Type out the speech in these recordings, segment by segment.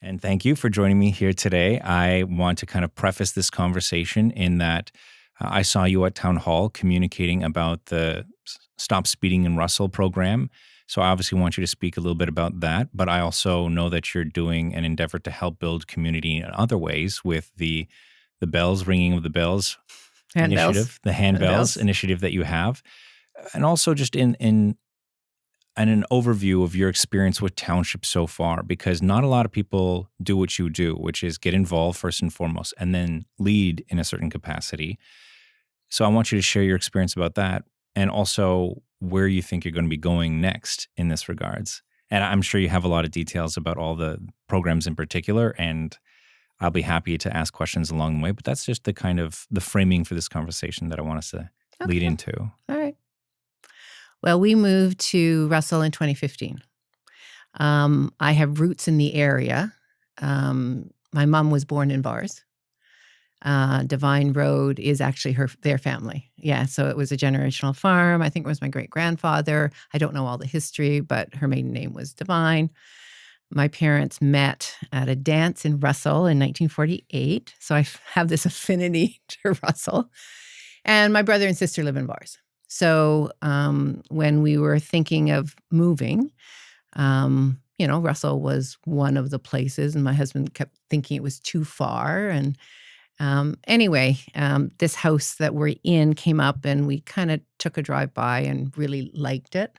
And thank you for joining me here today. I want to kind of preface this conversation in that I saw you at Town Hall communicating about the Stop Speeding in Russell program. So I obviously want you to speak a little bit about that, but I also know that you're doing an endeavor to help build community in other ways with the bells, ringing of the bells initiative, the Handbells initiative that you have, and also just in an overview of your experience with Township so far, because not a lot of people do what you do, which is get involved first and foremost, and then lead in a certain capacity. So I want you to share your experience about that, and also where you think you're going to be going next in this regards. And I'm sure you have a lot of details about all the programs in particular, and I'll be happy to ask questions along the way. But that's just the kind of the framing for this conversation that I want us to lead into. All right. Well, we moved to Russell in 2015. I have roots in the area. My mom was born in Vars. Divine Road is actually their family. Yeah, so it was a generational farm. I think it was my great-grandfather. I don't know all the history, but her maiden name was Divine. My parents met at a dance in Russell in 1948. So I have this affinity to Russell. And my brother and sister live in Vars. So when we were thinking of moving, Russell was one of the places, and my husband kept thinking it was too far. And anyway, this house that we're in came up, and we kind of took a drive by and really liked it.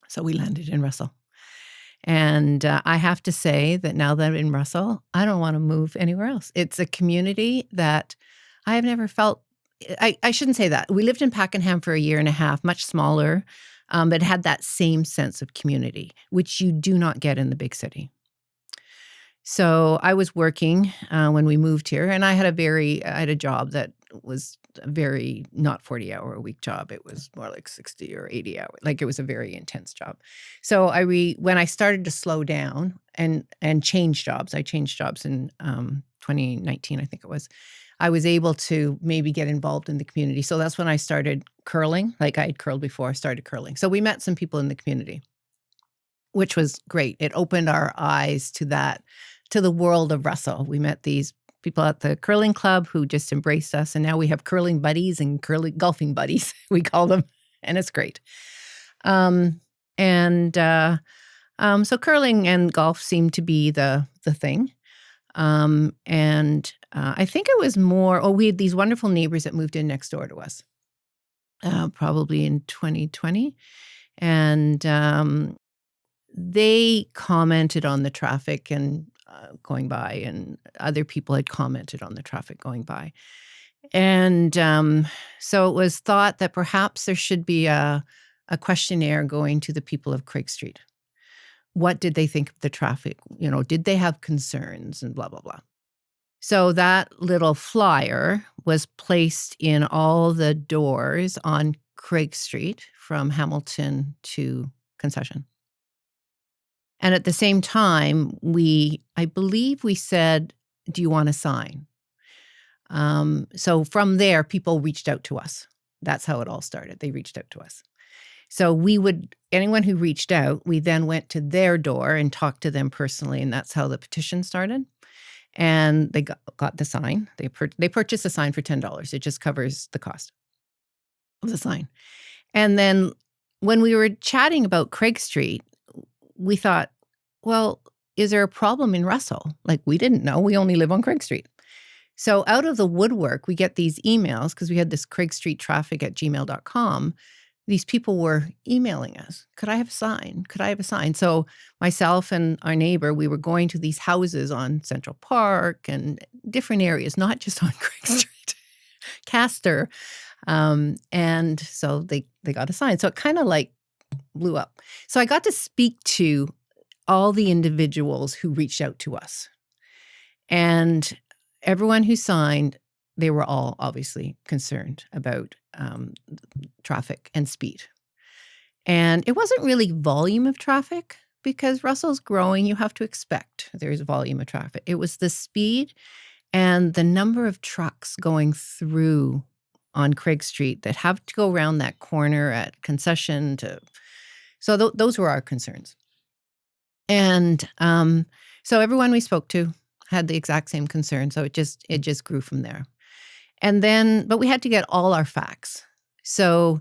So we landed in Russell. And I have to say that now that I'm in Russell, I don't want to move anywhere else. It's a community that I have never felt. I shouldn't say that. We lived in Pakenham for a year and a half, much smaller, but had that same sense of community, which you do not get in the big city. So I was working when we moved here, and I had a job that was a very not 40-hour-a-week job. It was more like 60 or 80 hours. Like, it was a very intense job. So when I started to slow down and change jobs, I changed jobs in 2019, I think it was. I was able to maybe get involved in the community. So that's when I started curling. Like, I had curled before I started curling. So we met some people in the community, which was great. It opened our eyes to the world of Russell. We met these people at the curling club who just embraced us. And now we have curling buddies and golfing buddies, we call them. And it's great. So curling and golf seemed to be the thing. I think it was more, we had these wonderful neighbors that moved in next door to us, probably in 2020. And they commented on the traffic and going by, and other people had commented on the traffic going by. And so it was thought that perhaps there should be a questionnaire going to the people of Craig Street. What did they think of the traffic? Did they have concerns, and blah, blah, blah. So that little flyer was placed in all the doors on Craig Street from Hamilton to Concession. And at the same time, I believe we said, do you want a sign? So from there, people reached out to us. That's how it all started. They reached out to us. So anyone who reached out, we then went to their door and talked to them personally. And that's how the petition started. And they got the sign. They purchased a sign for $10. It just covers the cost of the sign. And then when we were chatting about Craig Street, we thought, well, is there a problem in Russell? Like, we didn't know. We only live on Craig Street. So out of the woodwork, we get these emails, because we had this craigstreettraffic@gmail.com. These people were emailing us. Could I have a sign? Could I have a sign? So myself and our neighbor, we were going to these houses on Central Park and different areas, not just on Craig Street, Castor. And so they got a sign. So it kind of like blew up. So I got to speak to all the individuals who reached out to us. And everyone who signed, they were all obviously concerned about traffic and speed. And it wasn't really volume of traffic, because Russell's growing. You have to expect there's volume of traffic. It was the speed and the number of trucks going through on Craig Street that have to go around that corner at Concession to. So those were our concerns. And So everyone we spoke to had the exact same concern. So it just grew from there. And then, but we had to get all our facts. So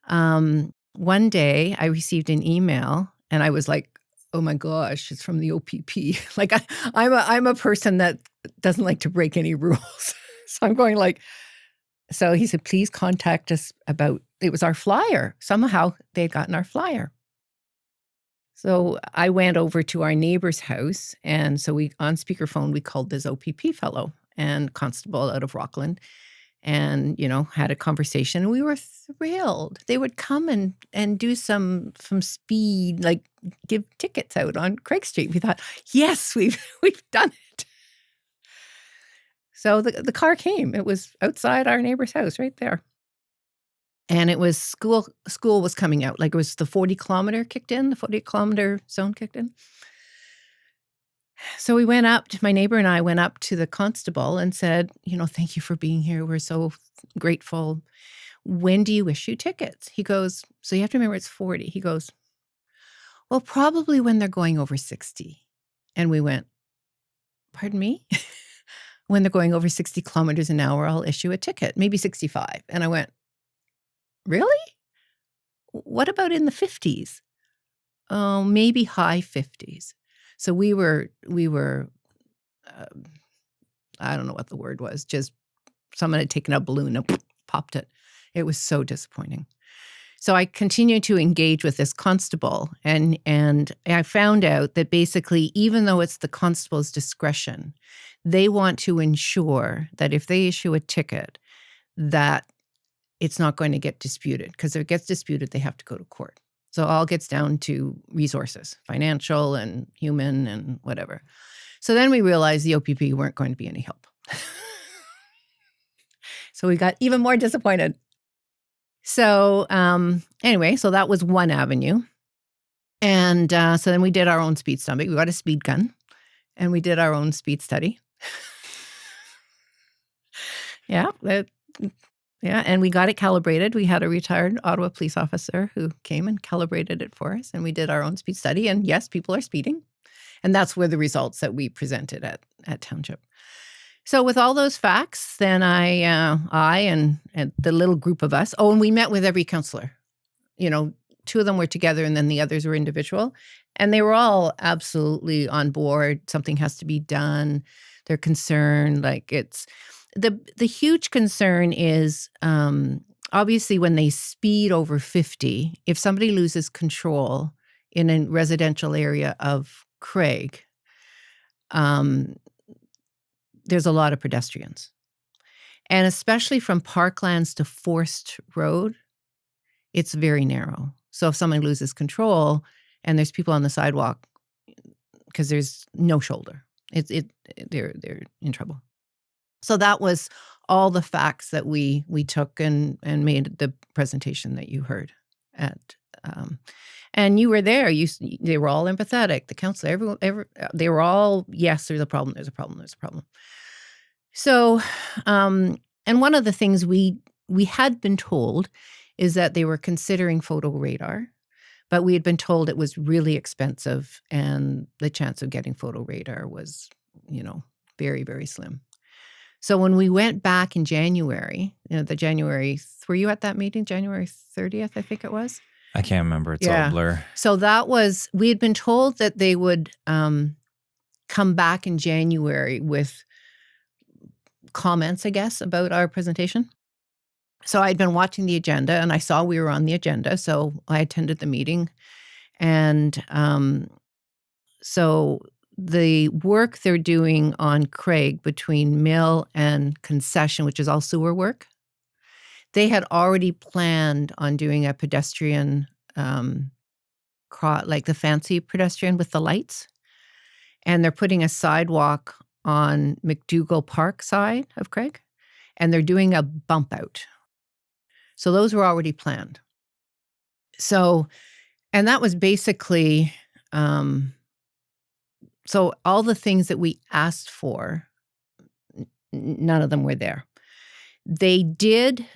one day I received an email and I was like, oh my gosh, it's from the OPP. Like I'm a person that doesn't like to break any rules. So I'm going like, so he said, please contact us about, it was our flyer. Somehow they had gotten our flyer. So I went over to our neighbor's house. And so on speakerphone, we called this OPP fellow and constable out of Rockland and, had a conversation. We were thrilled. They would come and do some speed, like give tickets out on Craig Street. We thought, yes, we've done it. So the car came. It was outside our neighbor's house right there. And it was school was coming out. Like it was the 40-kilometer kicked in, the 40-kilometer zone kicked in. So we went up, my neighbor and I went up to the constable and said, thank you for being here. We're so grateful. When do you issue tickets? He goes, so you have to remember it's 40. He goes, well, probably when they're going over 60. And we went, pardon me? When they're going over 60 kilometers an hour, I'll issue a ticket, maybe 65. And I went, really? What about in the 50s? Oh, maybe high 50s. So we were, I don't know what the word was, just someone had taken a balloon and popped it. It was so disappointing. So I continued to engage with this constable and I found out that basically, even though it's the constable's discretion, they want to ensure that if they issue a ticket, that it's not going to get disputed. Because if it gets disputed, they have to go to court. So it all gets down to resources, financial and human and whatever. So then we realized the OPP weren't going to be any help. So we got even more disappointed. So anyway, so that was one avenue. And so then we did our own speed study. We got a speed gun and we did our own speed study. Yeah. And we got it calibrated. We had a retired Ottawa police officer who came and calibrated it for us. And we did our own speed study. And yes, people are speeding. And that's where the results that we presented at Township. So with all those facts, then I and the little group of us, and we met with every councillor. Two of them were together and then the others were individual. And they were all absolutely on board. Something has to be done. They're concerned. Like it's the huge concern is obviously when they speed over 50, if somebody loses control in a residential area of Craig, there's a lot of pedestrians. And especially from parklands to Forced Road, it's very narrow. So if someone loses control and there's people on the sidewalk, because there's no shoulder, they're in trouble. So that was all the facts that we took and made the presentation that you heard at. And you were there. They were all empathetic. The council, they were all, yes, there's a problem. There's a problem. There's a problem. So, and one of the things we had been told is that they were considering photo radar, but we had been told it was really expensive and the chance of getting photo radar was, very, very slim. So when we went back in January, were you at that meeting? January 30th, I think it was. I can't remember. It's all blur. So we had been told that they would come back in January with comments, I guess, about our presentation. So I'd been watching the agenda and I saw we were on the agenda. So I attended the meeting. And so the work they're doing on Craig between mill and concession, which is all sewer work, they had already planned on doing a pedestrian, like the fancy pedestrian with the lights. And they're putting a sidewalk on McDougall Park side of Craig. And they're doing a bump out. So those were already planned. So, and that was basically, so all the things that we asked for, none of them were there. They did,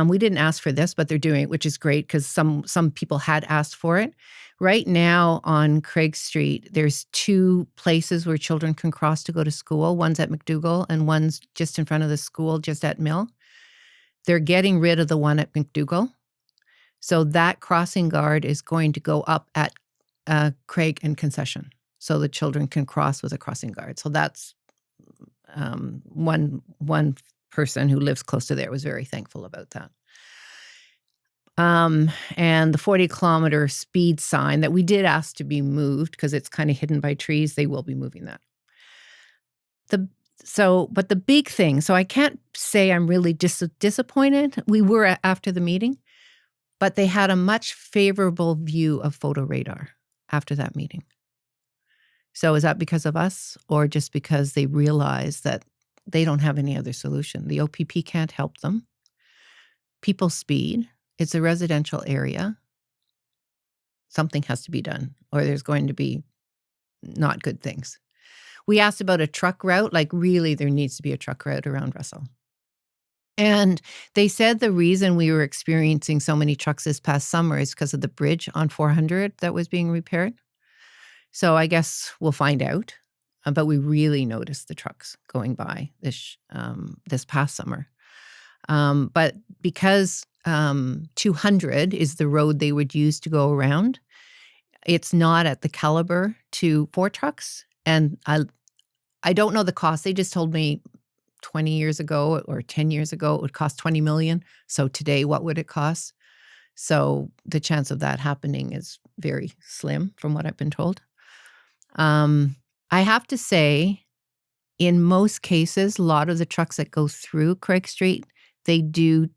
we didn't ask for this, but they're doing it, which is great because some people had asked for it. Right now on Craig Street, there's 2 places where children can cross to go to school. One's at McDougall and one's just in front of the school, just at Mill. They're getting rid of the one at McDougall. So that crossing guard is going to go up at Craig and Concession. So the children can cross with a crossing guard. So that's one person who lives close to there was very thankful about that. And the 40-kilometer speed sign that we did ask to be moved because it's kind of hidden by trees, they will be moving that. But the big thing, so I can't say I'm really disappointed. We were after the meeting, but they had a much favorable view of photo radar after that meeting. So is that because of us or just because they realize that they don't have any other solution? The OPP can't help them. People speed. It's a residential area. Something has to be done or there's going to be not good things. We asked about a truck route. Like really, there needs to be a truck route around Russell. And they said the reason we were experiencing so many trucks this past summer is because of the bridge on 400 that was being repaired. So I guess we'll find out. But we really noticed the trucks going by this past summer. But because 200 is the road they would use to go around, it's not at the caliber for trucks. And I don't know the cost. They just told me 20 years ago or 10 years ago, it would cost $20 million. So today, what would it cost? So the chance of that happening is very slim from what I've been told. I have to say, in most cases, a lot of the trucks that go through Craig Street, they do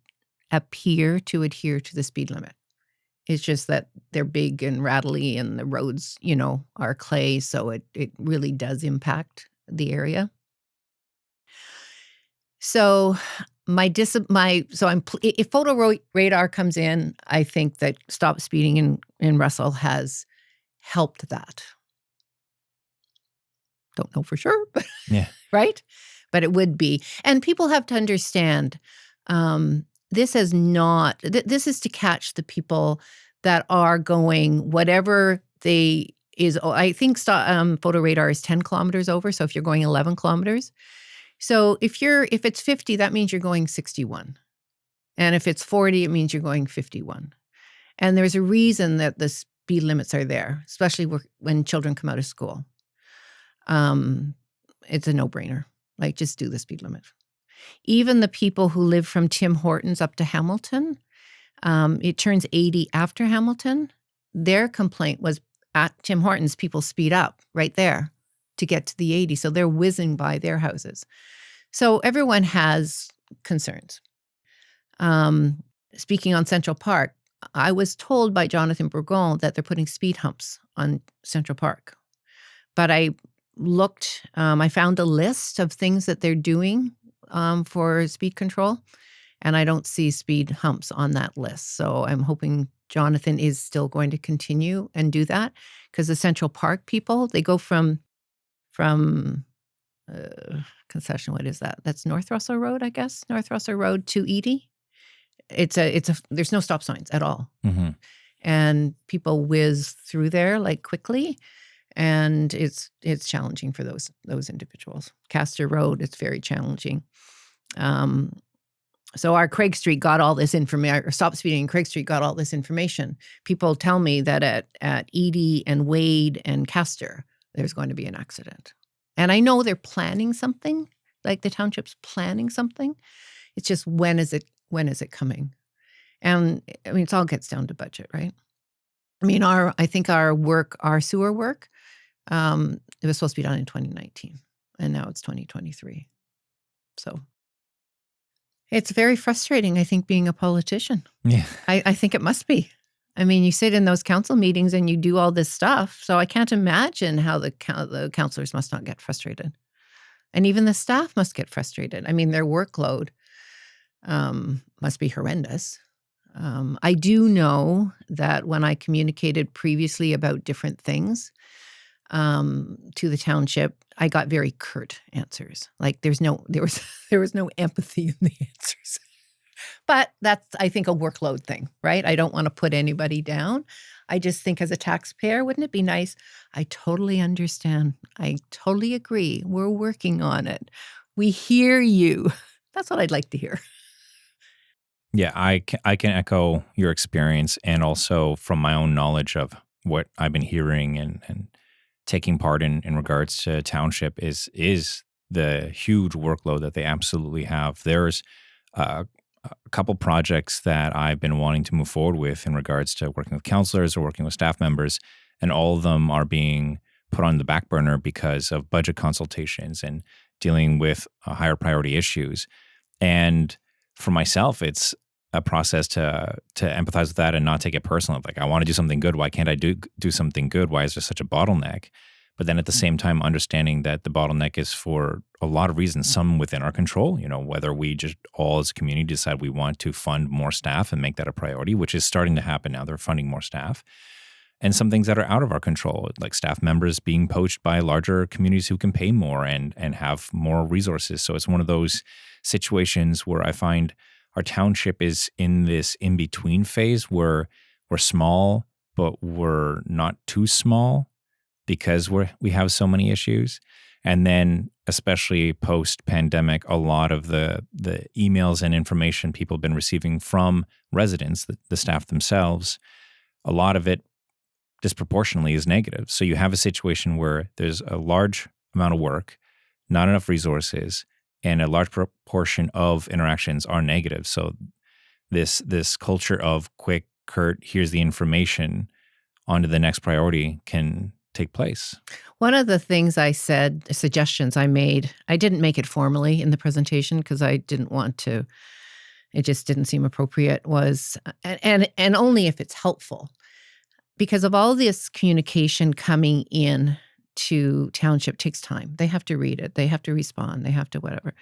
appear to adhere to the speed limit. It's just that they're big and rattly and the roads, are clay. So it really does impact the area. So if photo radar comes in, I think that stop speeding in Russell has helped that. Don't know for sure, but yeah, right? But it would be. And people have to understand this is to catch the people that are going whatever I think photo radar is 10 kilometers over. So if you're going 11 kilometers. So if it's 50, that means you're going 61. And if it's 40, it means you're going 51. And there's a reason that the speed limits are there, especially when children come out of school. It's a no-brainer. Like, just do the speed limit. Even the people who live from Tim Hortons up to Hamilton, it turns 80 after Hamilton. Their complaint was at Tim Hortons, people speed up right there to get to the 80. So they're whizzing by their houses. So everyone has concerns. Speaking on Central Park, I was told by Jonathan Bourgon that they're putting speed humps on Central Park. But I looked, I found a list of things that they're doing for speed control, and I don't see speed humps on that list. So I'm hoping Jonathan is still going to continue and do that, because the Central Park people, they go from Concession, what is that? That's North Russell Road, I guess. North Russell Road to Edie. There's no stop signs at all. Mm-hmm. And people whiz through there like quickly. And it's challenging for those individuals. Castor Road, it's very challenging. So our Craig Street got all this information, or Stop Speeding in Craig Street got all this information. People tell me that at Edie and Wade and Castor, there's going to be an accident. And I know they're planning something, like the township's planning something. It's just when is it coming? And I mean, it all gets down to budget, right? I mean, I think our sewer work, it was supposed to be done in 2019, and now it's 2023. So it's very frustrating, I think, being a politician. Yeah. I think it must be. I mean, you sit in those council meetings and you do all this stuff. So I can't imagine how the councillors must not get frustrated. And even the staff must get frustrated. I mean, their workload must be horrendous. I do know that when I communicated previously about different things to the township, I got very curt answers. Like there was no empathy in the answers. But that's, I think, a workload thing, right? I don't want to put anybody down. I just think as a taxpayer, wouldn't it be nice? I totally understand. I totally agree. We're working on it. We hear you. That's what I'd like to hear. Yeah, I can echo your experience, and also from my own knowledge of what I've been hearing and taking part in regards to Township is the huge workload that they absolutely have. There's a couple projects that I've been wanting to move forward with in regards to working with counselors or working with staff members, and all of them are being put on the back burner because of budget consultations and dealing with higher priority issues. And for myself, it's a process to empathize with that and not take it personal. Like, I want to do something good. Why can't I do something good? Why is there such a bottleneck? But then at the same time, understanding that the bottleneck is for a lot of reasons, some within our control, whether we just all as a community decide we want to fund more staff and make that a priority, which is starting to happen now. They're funding more staff. And some things that are out of our control, like staff members being poached by larger communities who can pay more and have more resources. So it's one of those situations where I find our township is in this in-between phase where we're small, but we're not too small because we have so many issues. And then especially post-pandemic, a lot of the emails and information people have been receiving from residents, the staff themselves, a lot of it disproportionately is negative. So you have a situation where there's a large amount of work, not enough resources, and a large proportion of interactions are negative. So this culture of quick, curt, here's the information, on to the next priority can take place. One of the things I said, suggestions I made, I didn't make it formally in the presentation because I didn't want to, it just didn't seem appropriate, was, and only if it's helpful. Because of all this communication coming in to Township takes time. They have to read it. They have to respond. They have to whatever.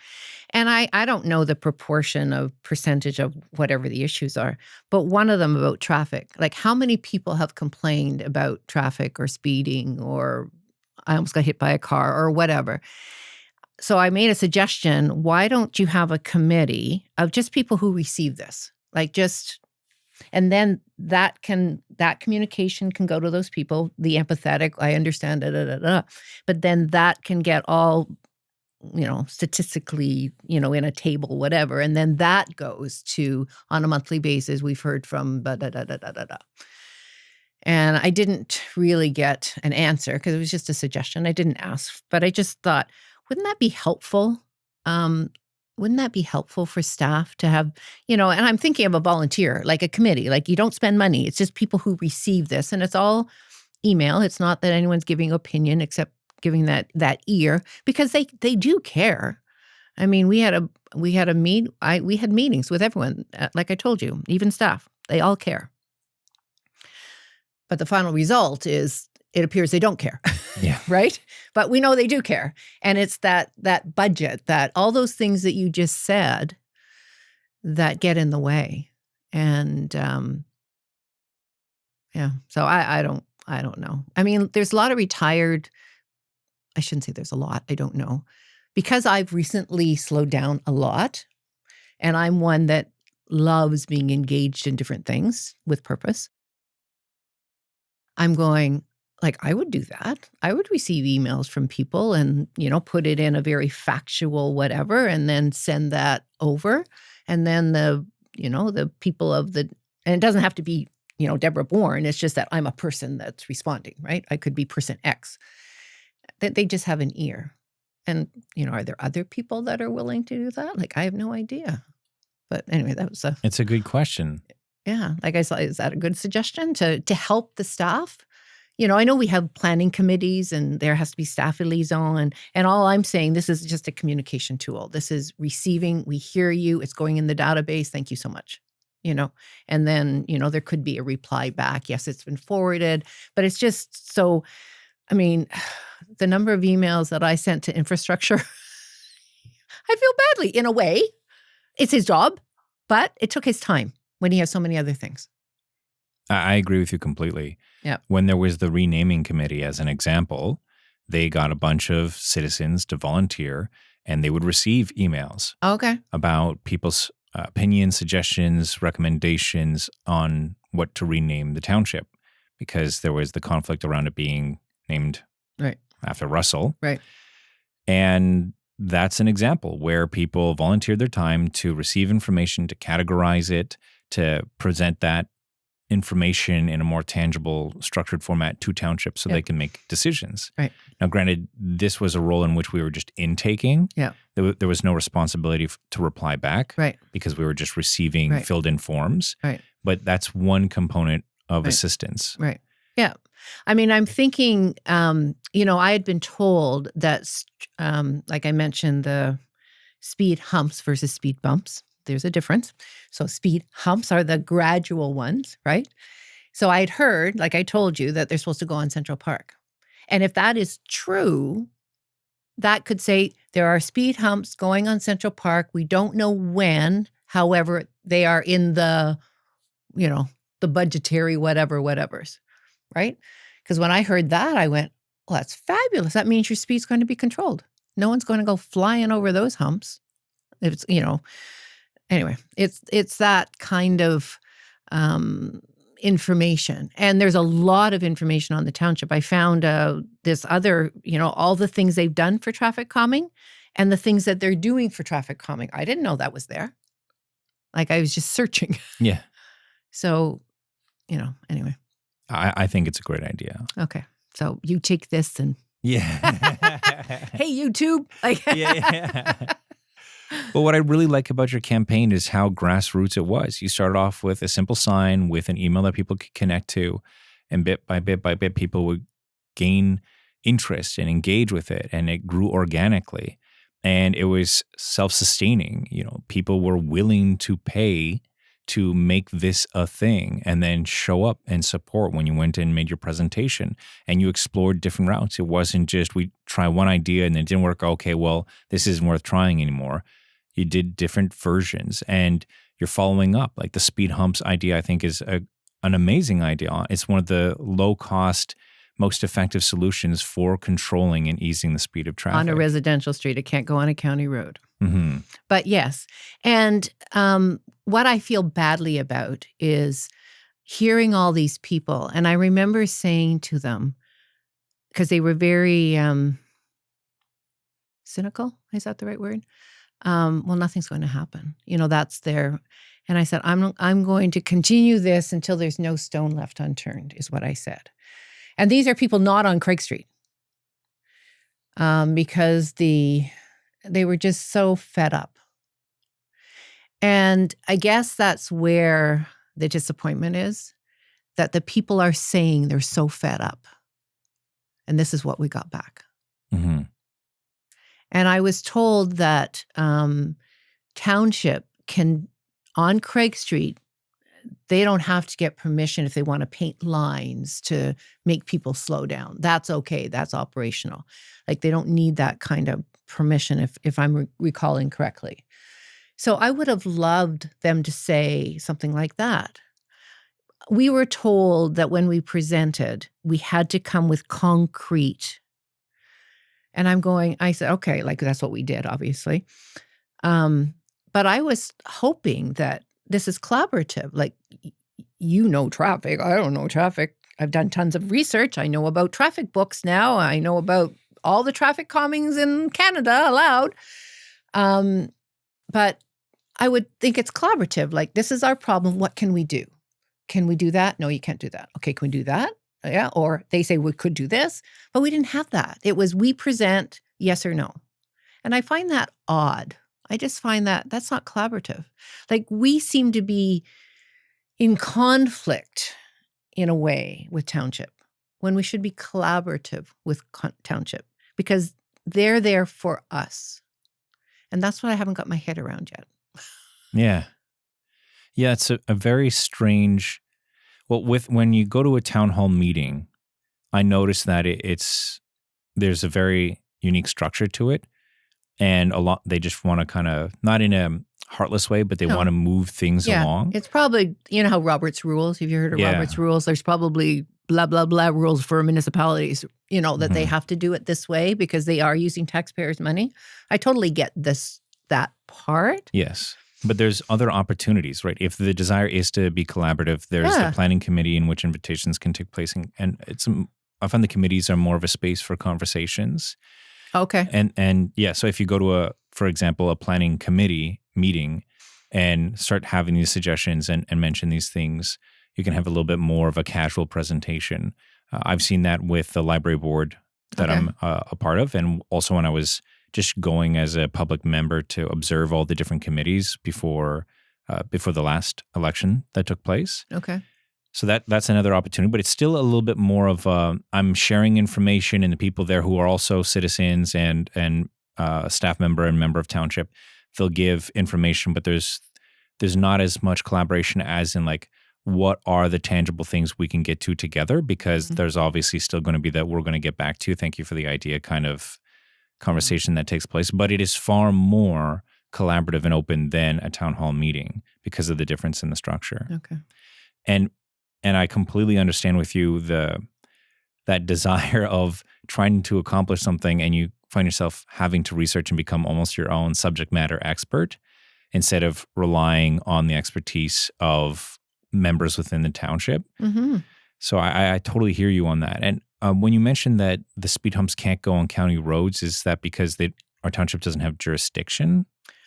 And I don't know the proportion of percentage of whatever the issues are, but one of them about traffic. Like, how many people have complained about traffic or speeding or I almost got hit by a car or whatever. So I made a suggestion. Why don't you have a committee of just people who receive this? Like, just, and then that communication can go to those people, the empathetic, I understand, but then that can get all, statistically, in a table, whatever. And then that goes to, on a monthly basis, we've heard from, And I didn't really get an answer because it was just a suggestion. I didn't ask, but I just thought, wouldn't that be helpful? Wouldn't that be helpful for staff to have, and I'm thinking of a volunteer, like a committee, like you don't spend money. It's just people who receive this, and it's all email. It's not that anyone's giving opinion except giving that ear, because they do care. I mean, we had meetings with everyone, like I told you, even staff. They all care. But the final result is, it appears they don't care. Yeah. Right? But we know they do care. And it's that budget, that all those things that you just said that get in the way. And so I don't know. I mean, there's a lot of retired, I shouldn't say there's a lot, I don't know. Because I've recently slowed down a lot, and I'm one that loves being engaged in different things with purpose. I'm going, like, I would do that. I would receive emails from people and, put it in a very factual whatever, and then send that over. And then the people and it doesn't have to be, Debra Bourne. It's just that I'm a person that's responding, right? I could be person X. They just have an ear. And, are there other people that are willing to do that? Like, I have no idea. But anyway, that was It's a good question. Yeah. Like I said, is that a good suggestion to help the staff? I know we have planning committees and there has to be staff liaison, and all I'm saying, this is just a communication tool. This is receiving, we hear you, it's going in the database, thank you so much, and then, there could be a reply back. Yes, it's been forwarded, but it's just so, I mean, the number of emails that I sent to infrastructure, I feel badly in a way. It's his job, but it took his time when he has so many other things. I agree with you completely. Yeah. When there was the renaming committee, as an example, they got a bunch of citizens to volunteer, and they would receive emails Okay. about people's opinions, suggestions, recommendations on what to rename the township, because there was the conflict around it being named Right. after Russell. Right. And that's an example where people volunteered their time to receive information, to categorize it, to present that information in a more tangible, structured format to Township so they can make decisions. Right. Now, granted, this was a role in which we were just intaking. Yeah. There was no responsibility to reply back. Right. Because we were just receiving filled-in forms. Right. But that's one component of assistance. Right. Yeah. I mean, I'm thinking, I had been told that, like I mentioned, the speed humps versus speed bumps. There's a difference. So speed humps are the gradual ones, right? So I'd heard, like I told you, that they're supposed to go on Central Park. And if that is true, that could say there are speed humps going on Central Park. We don't know when. However, they are in the, the budgetary whatevers, right? Because when I heard that, I went, well, that's fabulous. That means your speed's going to be controlled. No one's going to go flying over those humps. It's, anyway, it's that kind of information. And there's a lot of information on the township. I found this other, all the things they've done for traffic calming and the things that they're doing for traffic calming. I didn't know that was there. Like I was just searching. Yeah. So, anyway. I think it's a great idea. Okay. So you take this and yeah. Hey, YouTube. yeah. But what I really like about your campaign is how grassroots it was. You started off with a simple sign with an email that people could connect to, and bit by bit, people would gain interest and engage with it, and it grew organically. And it was self-sustaining. People were willing to pay to make this a thing and then show up and support when you went and made your presentation and you explored different routes. It wasn't just we try one idea and it didn't work. Okay, well, this isn't worth trying anymore. You did different versions and you're following up. Like the speed humps idea, I think is an amazing idea. It's one of the low-cost, most effective solutions for controlling and easing the speed of traffic. On a residential street. It can't go on a county road. Mm-hmm. But yes. And what I feel badly about is hearing all these people. And I remember saying to them, because they were very cynical. Is that the right word? Well, nothing's going to happen. That's their. And I said, I'm going to continue this until there's no stone left unturned, is what I said. And these are people not on Craig Street, because they were just so fed up. And I guess that's where the disappointment is, that the people are saying they're so fed up. And this is what we got back. Mm-hmm. And I was told that Township can, on Craig Street, they don't have to get permission if they want to paint lines to make people slow down. That's okay. That's operational. Like they don't need that kind of permission if I'm recalling correctly. So I would have loved them to say something like that. We were told that when we presented, we had to come with concrete. And I said, okay, like that's what we did, obviously. But I was hoping that this is collaborative. Like, traffic. I don't know traffic. I've done tons of research. I know about traffic books now. I know about all the traffic calmings in Canada allowed. But I would think it's collaborative. Like, this is our problem. What can we do? Can we do that? No, you can't do that. Okay, can we do that? Yeah. Or they say we could do this, but we didn't have that. It was we present yes or no. And I find that odd. I just find that that's not collaborative. Like we seem to be in conflict in a way with Township when we should be collaborative with Township because they're there for us. And that's what I haven't got my head around yet. Yeah. Yeah, it's a very strange, when you go to a town hall meeting, I noticed that there's a very unique structure to it. And they just want to kind of, not in a heartless way, but they want to move things along. It's probably, how Robert's Rules, have you heard of Robert's Rules? There's probably blah, blah, blah rules for municipalities, that they have to do it this way because they are using taxpayers' money. I totally get that part. Yes. But there's other opportunities, right? If the desire is to be collaborative, there's the planning committee in which invitations can take place. And I find the committees are more of a space for conversations. Okay. And yeah, so if you go to for example, a planning committee meeting and start having these suggestions and mention these things, you can have a little bit more of a casual presentation. I've seen that with the library board that I'm a part of, and also when I was just going as a public member to observe all the different committees before the last election that took place. Okay. So that's another opportunity, but it's still a little bit more of I'm sharing information, and the people there who are also citizens and a staff member and member of Township, they'll give information, but there's not as much collaboration as in like what are the tangible things we can get to together, because there's obviously still going to be that we're going to get back to. Thank you for the idea kind of conversation that takes place, but it is far more collaborative and open than a town hall meeting because of the difference in the structure. Okay. And I completely understand with you that desire of trying to accomplish something, and you find yourself having to research and become almost your own subject matter expert instead of relying on the expertise of members within the township. Mm-hmm. So I totally hear you on that. And when you mentioned that the speed humps can't go on county roads, is that because our township doesn't have jurisdiction?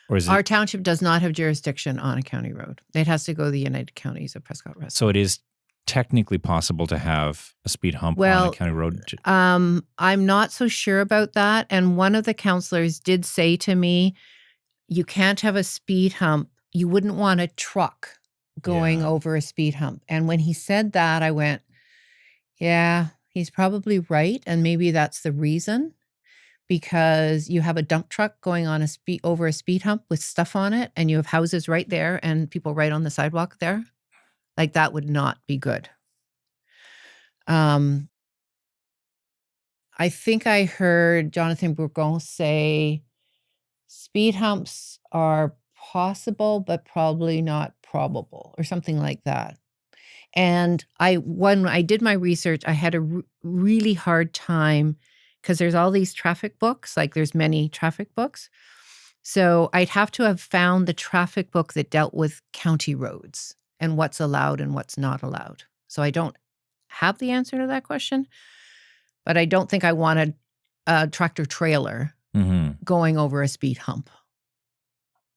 Or is Our township does not have jurisdiction on a county road. It has to go to the United Counties of Prescott-Russell. So it is technically possible to have a speed hump on a county road? I'm not so sure about that. And one of the counselors did say to me, you can't have a speed hump. You wouldn't want a truck going over a speed hump. And when he said that, I went, yeah, he's probably right. And maybe that's the reason, because you have a dump truck going on over a speed hump with stuff on it, and you have houses right there and people right on the sidewalk there. Like, that would not be good. I think I heard Jonathan Bourgon say speed humps are possible, but probably not probable, or something like that. And when I did my research, I had a really hard time because there's all these traffic books, like there's many traffic books. So I'd have to have found the traffic book that dealt with county roads and what's allowed and what's not allowed. So I don't have the answer to that question, but I don't think I wanted a tractor trailer going over a speed hump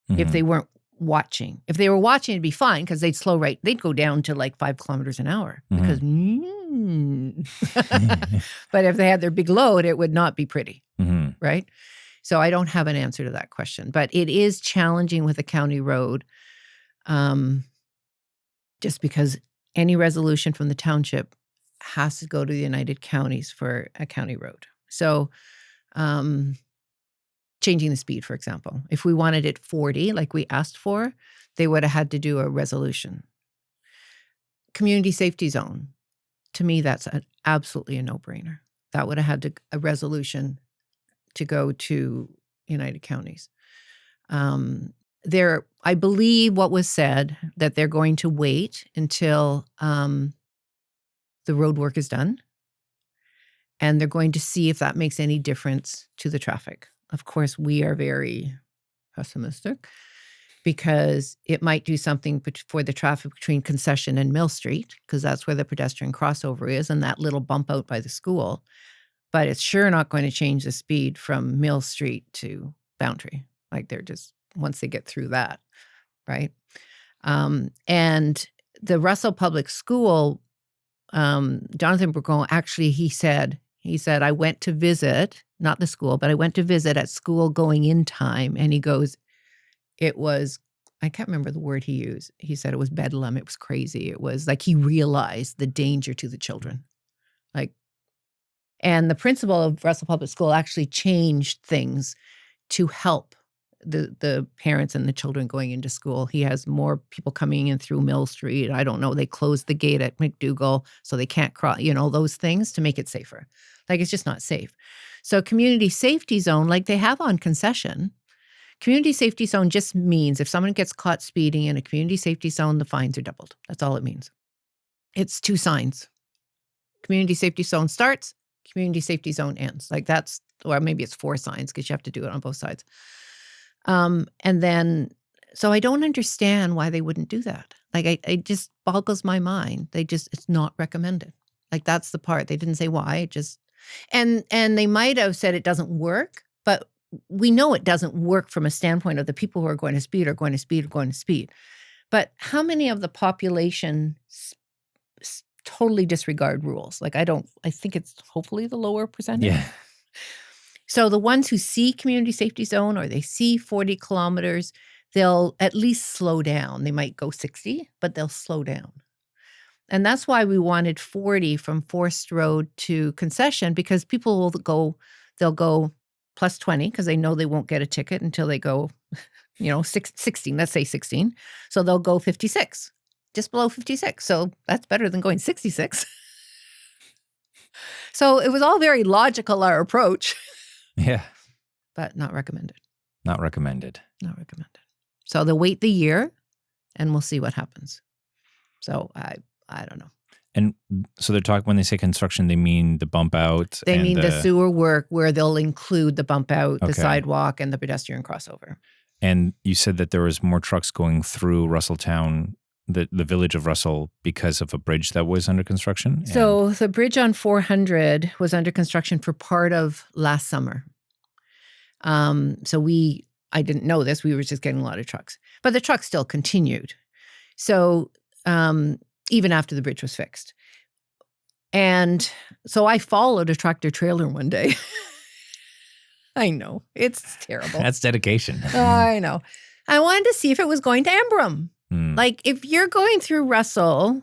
if they weren't watching. If they were watching, it'd be fine because they'd they'd go down to like 5 kilometers an hour because, but if they had their big load, it would not be pretty, right? So I don't have an answer to that question, but it is challenging with a county road. Just because any resolution from the township has to go to the United Counties for a county road. So changing the speed, for example, if we wanted it 40, like we asked for, they would have had to do a resolution. Community safety zone, to me, that's absolutely a no-brainer. That would have had a resolution to go to United Counties. I believe what was said, that they're going to wait until the road work is done, and they're going to see if that makes any difference to the traffic. Of course, we are very pessimistic because it might do something for the traffic between Concession and Mill Street, because that's where the pedestrian crossover is, and that little bump out by the school. But it's sure not going to change the speed from Mill Street to Boundary. Like, they're just, once they get through that, right? And the Russell Public School, Jonathan Bourgon, actually, he said, I went to visit, not the school, but I went to visit at school going in time. And he goes, it was, I can't remember the word he used. He said it was bedlam. It was crazy. It was like he realized the danger to the children. And the principal of Russell Public School actually changed things to help the parents and the children going into school. He has more people coming in through Mill Street. I don't know. They closed the gate at McDougall, so they can't cross, those things to make it safer. Like, it's just not safe. So community safety zone, like they have on Concession, community safety zone just means if someone gets caught speeding in a community safety zone, the fines are doubled. That's all it means. It's 2 signs. Community safety zone starts, community safety zone ends. Like, or maybe it's 4 signs because you have to do it on both sides. And then So I don't understand why they wouldn't do that. Like, it just boggles my mind. It's not recommended. Like, that's the part. They didn't say why. It just, and they might have said it doesn't work, but we know it doesn't work from a standpoint of the people who are going to speed are going to speed are going to speed. But how many of the population totally disregard rules? Like, I think it's hopefully the lower percentage. Yeah. So the ones who see community safety zone or they see 40 kilometers, they'll at least slow down. They might go 60, but they'll slow down. And that's why we wanted 40 from Forest Road to Concession, because people they'll go plus 20 because they know they won't get a ticket until they go, 16, let's say 16. So they'll go 56, just below 56. So that's better than going 66. So it was all very logical, our approach. Yeah. But not recommended. Not recommended. Not recommended. So they'll wait the year and we'll see what happens. So I don't know. And so they're talking, when they say construction, they mean the bump out? They mean the sewer work where they'll include the bump out, the sidewalk, and the pedestrian crossover. And you said that there was more trucks going through Russelltown, the village of Russell, because of a bridge that was under construction? So the bridge on 400 was under construction for part of last summer. I didn't know this. We were just getting a lot of trucks. But the trucks still continued. So even after the bridge was fixed. And so I followed a tractor trailer one day. I know. It's terrible. That's dedication. I know. I wanted to see if it was going to Embrun. Like, if you're going through Russell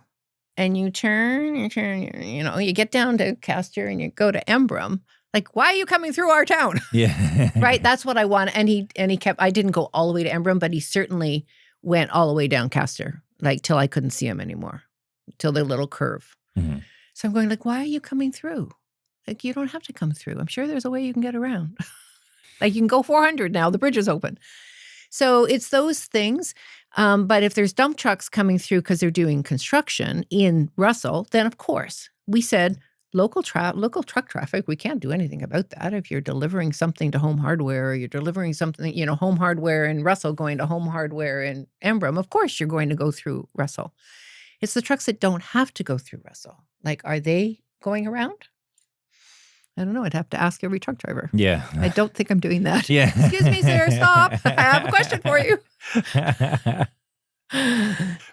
and you turn, you get down to Castor and you go to Embrun, like, why are you coming through our town? Yeah. Right? That's what I want. And he kept, I didn't go all the way to Embrun, but he certainly went all the way down Castor, like, till I couldn't see him anymore, till the little curve. Mm-hmm. So I'm going, like, why are you coming through? Like, you don't have to come through. I'm sure there's a way you can get around. Like, you can go 400 now. The bridge is open. So it's those things. But if there's dump trucks coming through because they're doing construction in Russell, then of course, we said local truck traffic, we can't do anything about that. If you're delivering something to Home Hardware or you're delivering something, Home Hardware in Russell going to Home Hardware in Embrun, of course you're going to go through Russell. It's the trucks that don't have to go through Russell. Like, are they going around? I don't know. I'd have to ask every truck driver. Yeah. I don't think I'm doing that. Yeah. Excuse me, sir, stop. I have a question for you. Yeah.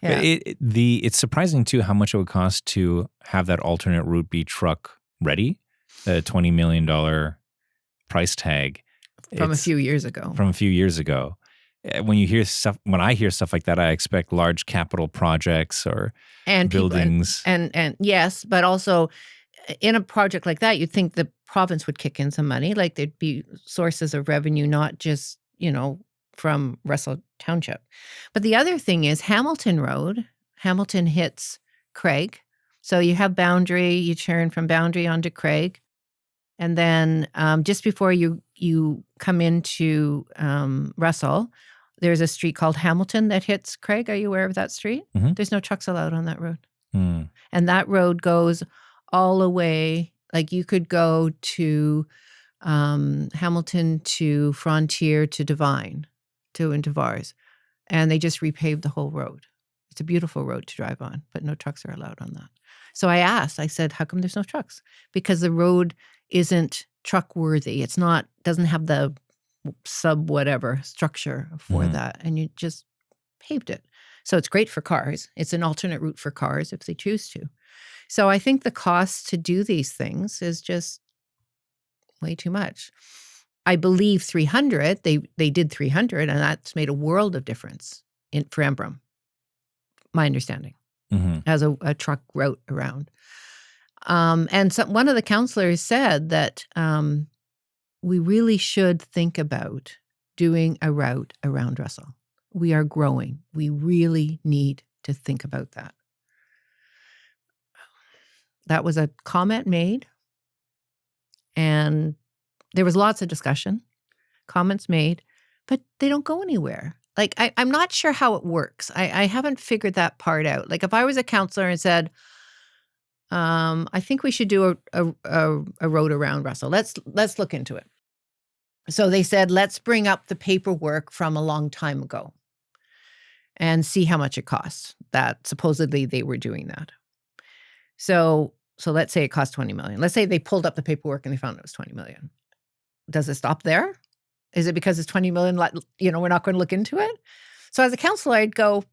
It's surprising, too, how much it would cost to have that alternate route be truck ready. The $20 million price tag. From a few years ago. When I hear stuff like that, I expect large capital projects or buildings. And yes, but also in a project like that, you'd think the province would kick in some money. Like, there'd be sources of revenue, not just, from Russell Township. But the other thing is Hamilton Road. Hamilton hits Craig. So you have Boundary, you turn from Boundary onto Craig. And then just before you come into Russell, there's a street called Hamilton that hits Craig. Are you aware of that street? Mm-hmm. There's no trucks allowed on that road. And that road goes all the way, like, you could go to Hamilton to Frontier to Devine, into Vars. And they just repaved the whole road. It's a beautiful road to drive on, but no trucks are allowed on that. So I said, how come there's no trucks? Because the road isn't truck worthy. Doesn't have the sub whatever structure for that. And you just paved it. So it's great for cars. It's an alternate route for cars if they choose to. So I think the cost to do these things is just way too much. I believe 300, they did 300, and that's made a world of difference for Embrun, my understanding, as a truck route around. And so one of the councillors said that we really should think about doing a route around Russell. We are growing. We really need to think about that. That was a comment made, and there was lots of discussion, comments made, but they don't go anywhere. Like, I'm not sure how it works. I haven't figured that part out. Like, if I was a counselor and said, I think we should do a road around Russell. Let's look into it. So they said, let's bring up the paperwork from a long time ago. and see how much it costs. That supposedly they were doing that. So let's say it cost 20 million. Let's say they pulled up the paperwork and they found it was 20 million. Does it stop there? Is it because it's 20 million, we're not going to look into it? So as a councillor, I'd go,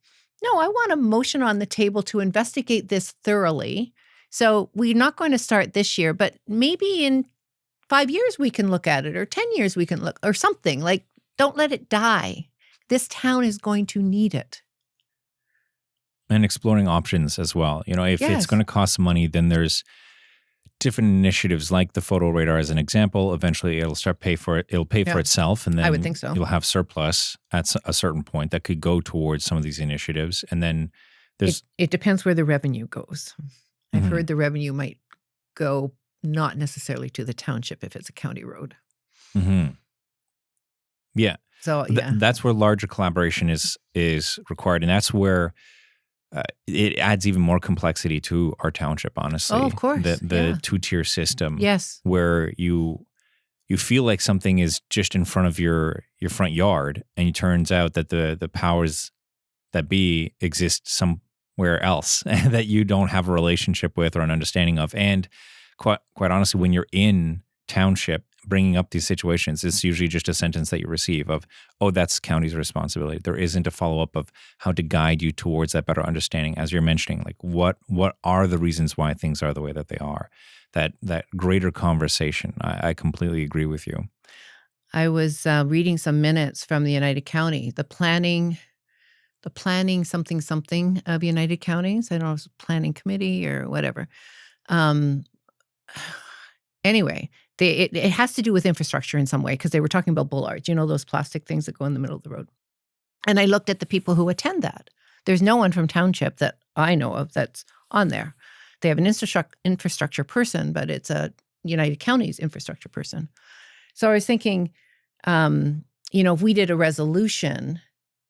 no, I want a motion on the table to investigate this thoroughly. So we're not going to start this year, but maybe in 5 years we can look at it, or 10 years we can look, or something. Like, don't let it die. This town is going to need it. And exploring options as well. If it's going to cost money, then there's different initiatives like the photo radar as an example. Eventually it'll pay for itself, and then I would think so. You'll have surplus at a certain point that could go towards some of these initiatives. And then there's it depends where the revenue goes. I've heard the revenue might go not necessarily to the township if it's a county road. Yeah. So that's where larger collaboration is required, and that's where it adds even more complexity to our township, honestly. Oh, of course. The two-tier system. Yes. Where you feel like something is just in front of your front yard, and it turns out that the powers that be exist somewhere else that you don't have a relationship with or an understanding of. And quite honestly, when you're in township bringing up these situations, it's usually just a sentence that you receive of, oh, that's county's responsibility. There isn't a follow-up of how to guide you towards that better understanding, as you're mentioning, like what are the reasons why things are the way that they are, that greater conversation. I completely agree with you. I was reading some minutes from the United County, the planning something of United Counties. I don't know if it's a planning committee or whatever. Anyway, it has to do with infrastructure in some way, because they were talking about bollards, those plastic things that go in the middle of the road. And I looked at the people who attend that. There's no one from Township that I know of that's on there. They have an infrastructure person, but it's a United Counties infrastructure person. So I was thinking, if we did a resolution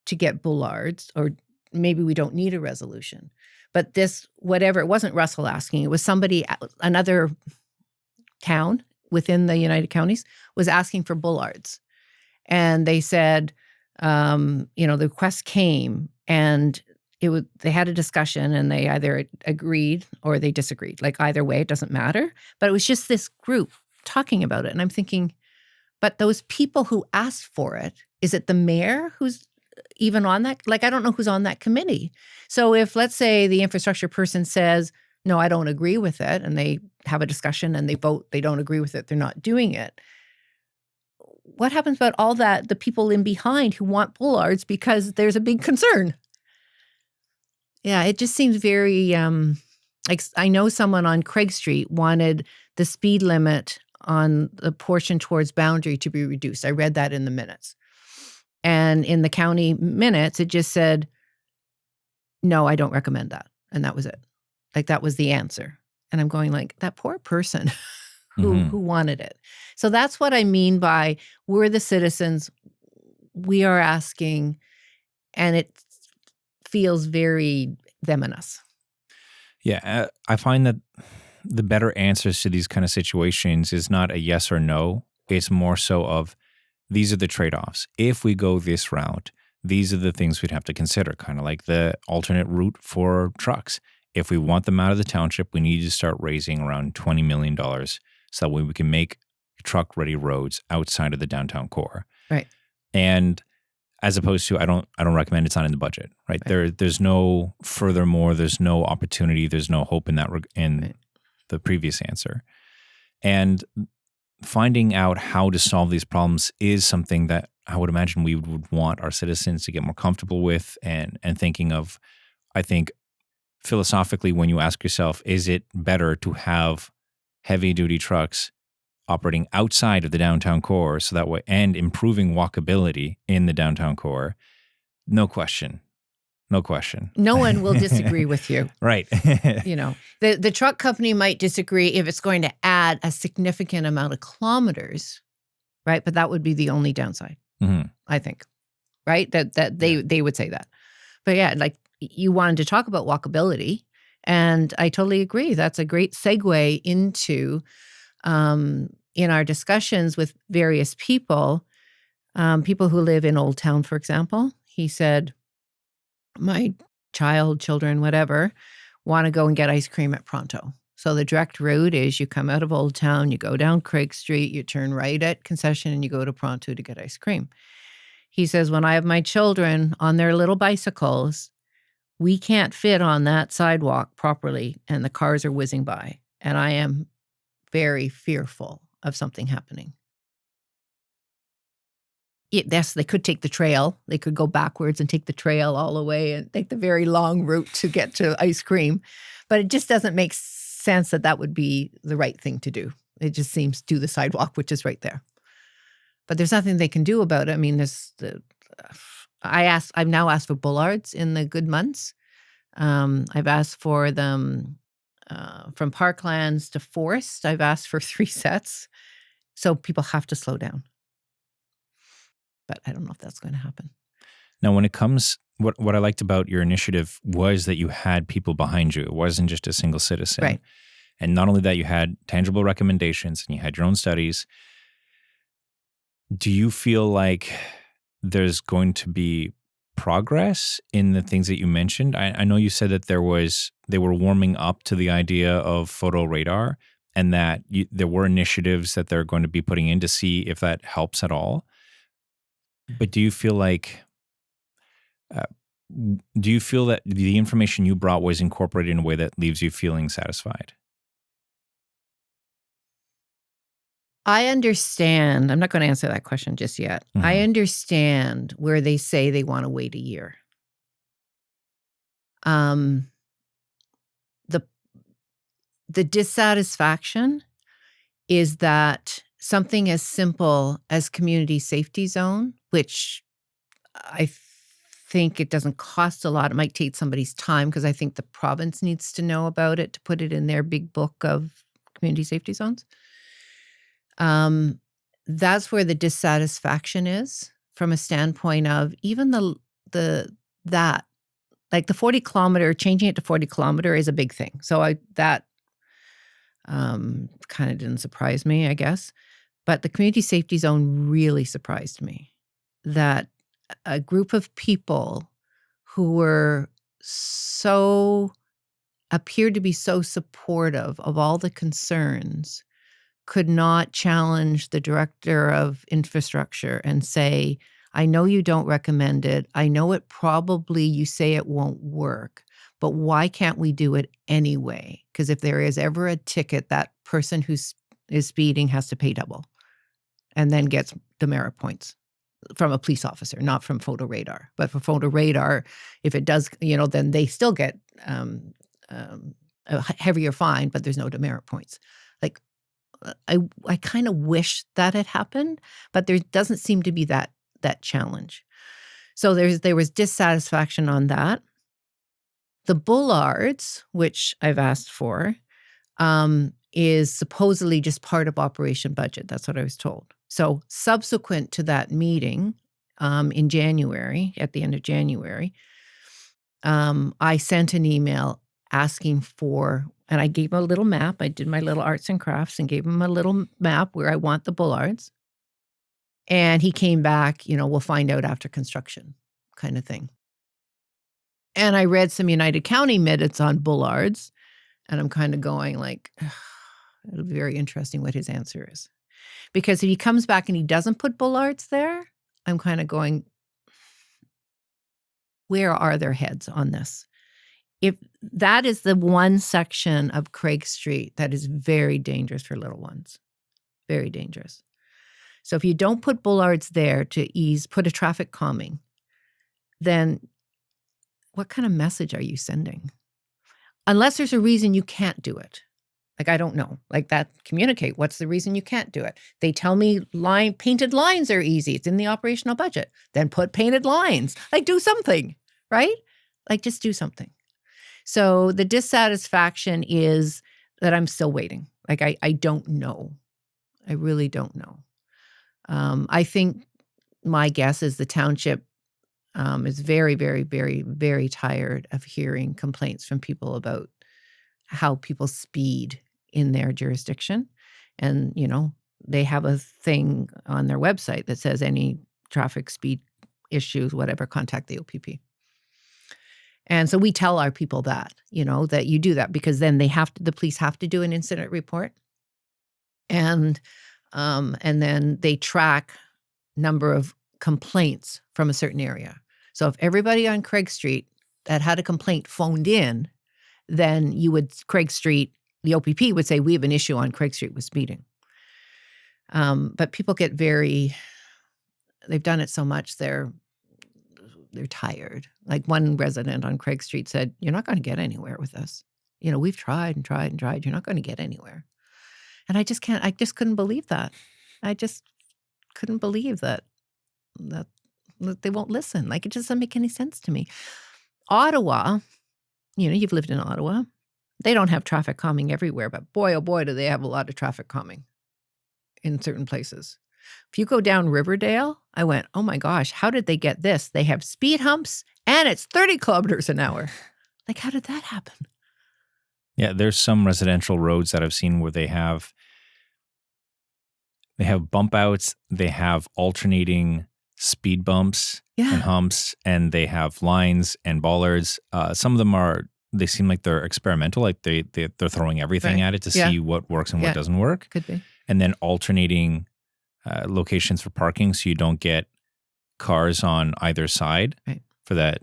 to get bollards, or maybe we don't need a resolution, but this, whatever, it wasn't Russell asking, it was somebody, another town within the United Counties was asking for bollards. And they said, the request came, and they had a discussion, and they either agreed or they disagreed. Like, either way, it doesn't matter. But it was just this group talking about it. And I'm thinking, but those people who asked for it, is it the mayor who's even on that? Like, I don't know who's on that committee. So if, let's say, the infrastructure person says, no, I don't agree with it, and they have a discussion and they vote, they don't agree with it, they're not doing it. What happens about all that, the people in behind who want bollards because there's a big concern? Yeah, it just seems very, I know someone on Craig Street wanted the speed limit on the portion towards Boundary to be reduced. I read that in the minutes. And in the county minutes, it just said, no, I don't recommend that. And that was it. Like, that was the answer. And I'm going like, that poor person who wanted it. So that's what I mean by, we're the citizens, we are asking, and it feels very them and us. Yeah, I find that the better answers to these kind of situations is not a yes or no. It's more so of, these are the trade-offs. If we go this route, these are the things we'd have to consider, kind of like the alternate route for trucks. If we want them out of the township, we need to start raising around $20 million so that way we can make truck-ready roads outside of the downtown core. Right. And as opposed to, I don't recommend, it's not in the budget, right? There's no furthermore, there's no opportunity, there's no hope in that in the previous answer. And finding out how to solve these problems is something that I would imagine we would want our citizens to get more comfortable with, and thinking of, I think, philosophically, when you ask yourself, is it better to have heavy-duty trucks operating outside of the downtown core so that way, and improving walkability in the downtown core? No question. No question. No one will disagree with you. Right. The truck company might disagree if it's going to add a significant amount of kilometers, right? But that would be the only downside, I think, right? That they would say that. But yeah, like, you wanted to talk about walkability, and I totally agree. That's a great segue into, in our discussions with various people, people who live in Old Town, for example. He said, my children, whatever, want to go and get ice cream at Pronto. So the direct route is you come out of Old Town, you go down Craig Street, you turn right at Concession, and you go to Pronto to get ice cream. He says, when I have my children on their little bicycles, we can't fit on that sidewalk properly, and the cars are whizzing by. And I am very fearful of something happening. Yes, they could take the trail. They could go backwards and take the trail all the way and take the very long route to get to ice cream. But it just doesn't make sense that that would be the right thing to do. It just seems to do the sidewalk, which is right there. But there's nothing they can do about it. I mean, I've now asked for bollards in the good months. I've asked for them from parklands to forest. I've asked for 3 sets. So people have to slow down. But I don't know if that's going to happen. Now, when it comes, what I liked about your initiative was that you had people behind you. It wasn't just a single citizen. Right. And not only that, you had tangible recommendations and you had your own studies. Do you feel like there's going to be progress in the things that you mentioned? I know you said that they were warming up to the idea of photo radar and that there were initiatives that they're going to be putting in to see if that helps at all. But do you feel like that the information you brought was incorporated in a way that leaves you feeling satisfied? I understand. I'm not going to answer that question just yet. Mm-hmm. I understand where they say they want to wait a year. The dissatisfaction is that something as simple as community safety zone, which I think it doesn't cost a lot. It might take somebody's time because I think the province needs to know about it to put it in their big book of community safety zones. That's where the dissatisfaction is from a standpoint of even that like the 40 kilometer, changing it to 40 kilometer is a big thing. So that kind of didn't surprise me, I guess. But the community safety zone really surprised me, that a group of people who appeared to be so supportive of all the concerns could not challenge the director of infrastructure and say, I know you don't recommend it. I know you say it won't work, but why can't we do it anyway? Because if there is ever a ticket, that person who is speeding has to pay double and then gets demerit points from a police officer, not from photo radar. But for photo radar, if it does, then they still get a heavier fine, but there's no demerit points. Like, I kind of wish that had happened, but there doesn't seem to be that challenge. So there was dissatisfaction on that. The bollards, which I've asked for, is supposedly just part of operation budget. That's what I was told. So subsequent to that meeting in January, at the end of January, I sent an email asking for, and I gave him a little map. I did my little arts and crafts and gave him a little map where I want the bollards. And he came back, we'll find out after construction kind of thing. And I read some United County minutes on bollards, and I'm kind of going like, it'll be very interesting what his answer is. Because if he comes back and he doesn't put bollards there, I'm kind of going, where are their heads on this? If that is the one section of Craig Street that is very dangerous for little ones, very dangerous. So if you don't put bollards there to put a traffic calming, then what kind of message are you sending? Unless there's a reason you can't do it. Like, I don't know. Like that, communicate. What's the reason you can't do it? They tell me painted lines are easy. It's in the operational budget. Then put painted lines. Like, do something, right? Like, just do something. So the dissatisfaction is that I'm still waiting. Like, I don't know. I really don't know. I think my guess is the township is very, very, very, very tired of hearing complaints from people about how people speed in their jurisdiction. And, they have a thing on their website that says any traffic speed issues, whatever, contact the OPP. And so we tell our people that, that you do that, because then the police have to do an incident report. And then they track number of complaints from a certain area. So if everybody on Craig Street that had a complaint phoned in, then Craig Street, the OPP would say, we have an issue on Craig Street with speeding. But people get they've done it so much, they're tired. Like one resident on Craig Street said, you're not going to get anywhere with us. We've tried and tried and tried. You're not going to get anywhere. And I just couldn't believe that. I just couldn't believe that they won't listen. Like, it just doesn't make any sense to me. Ottawa, you've lived in Ottawa. They don't have traffic calming everywhere, but boy, oh boy, do they have a lot of traffic calming in certain places. If you go down Riverdale, I went, oh my gosh, how did they get this? They have speed humps and it's 30 kilometers an hour. Like, how did that happen? Yeah, there's some residential roads that I've seen where they have bump outs, they have alternating speed bumps and humps, and they have lines and bollards. Some of them they seem like they're experimental, like they're throwing everything at it to see what works and what doesn't work. Could be. And then alternating locations for parking, so you don't get cars on either side for that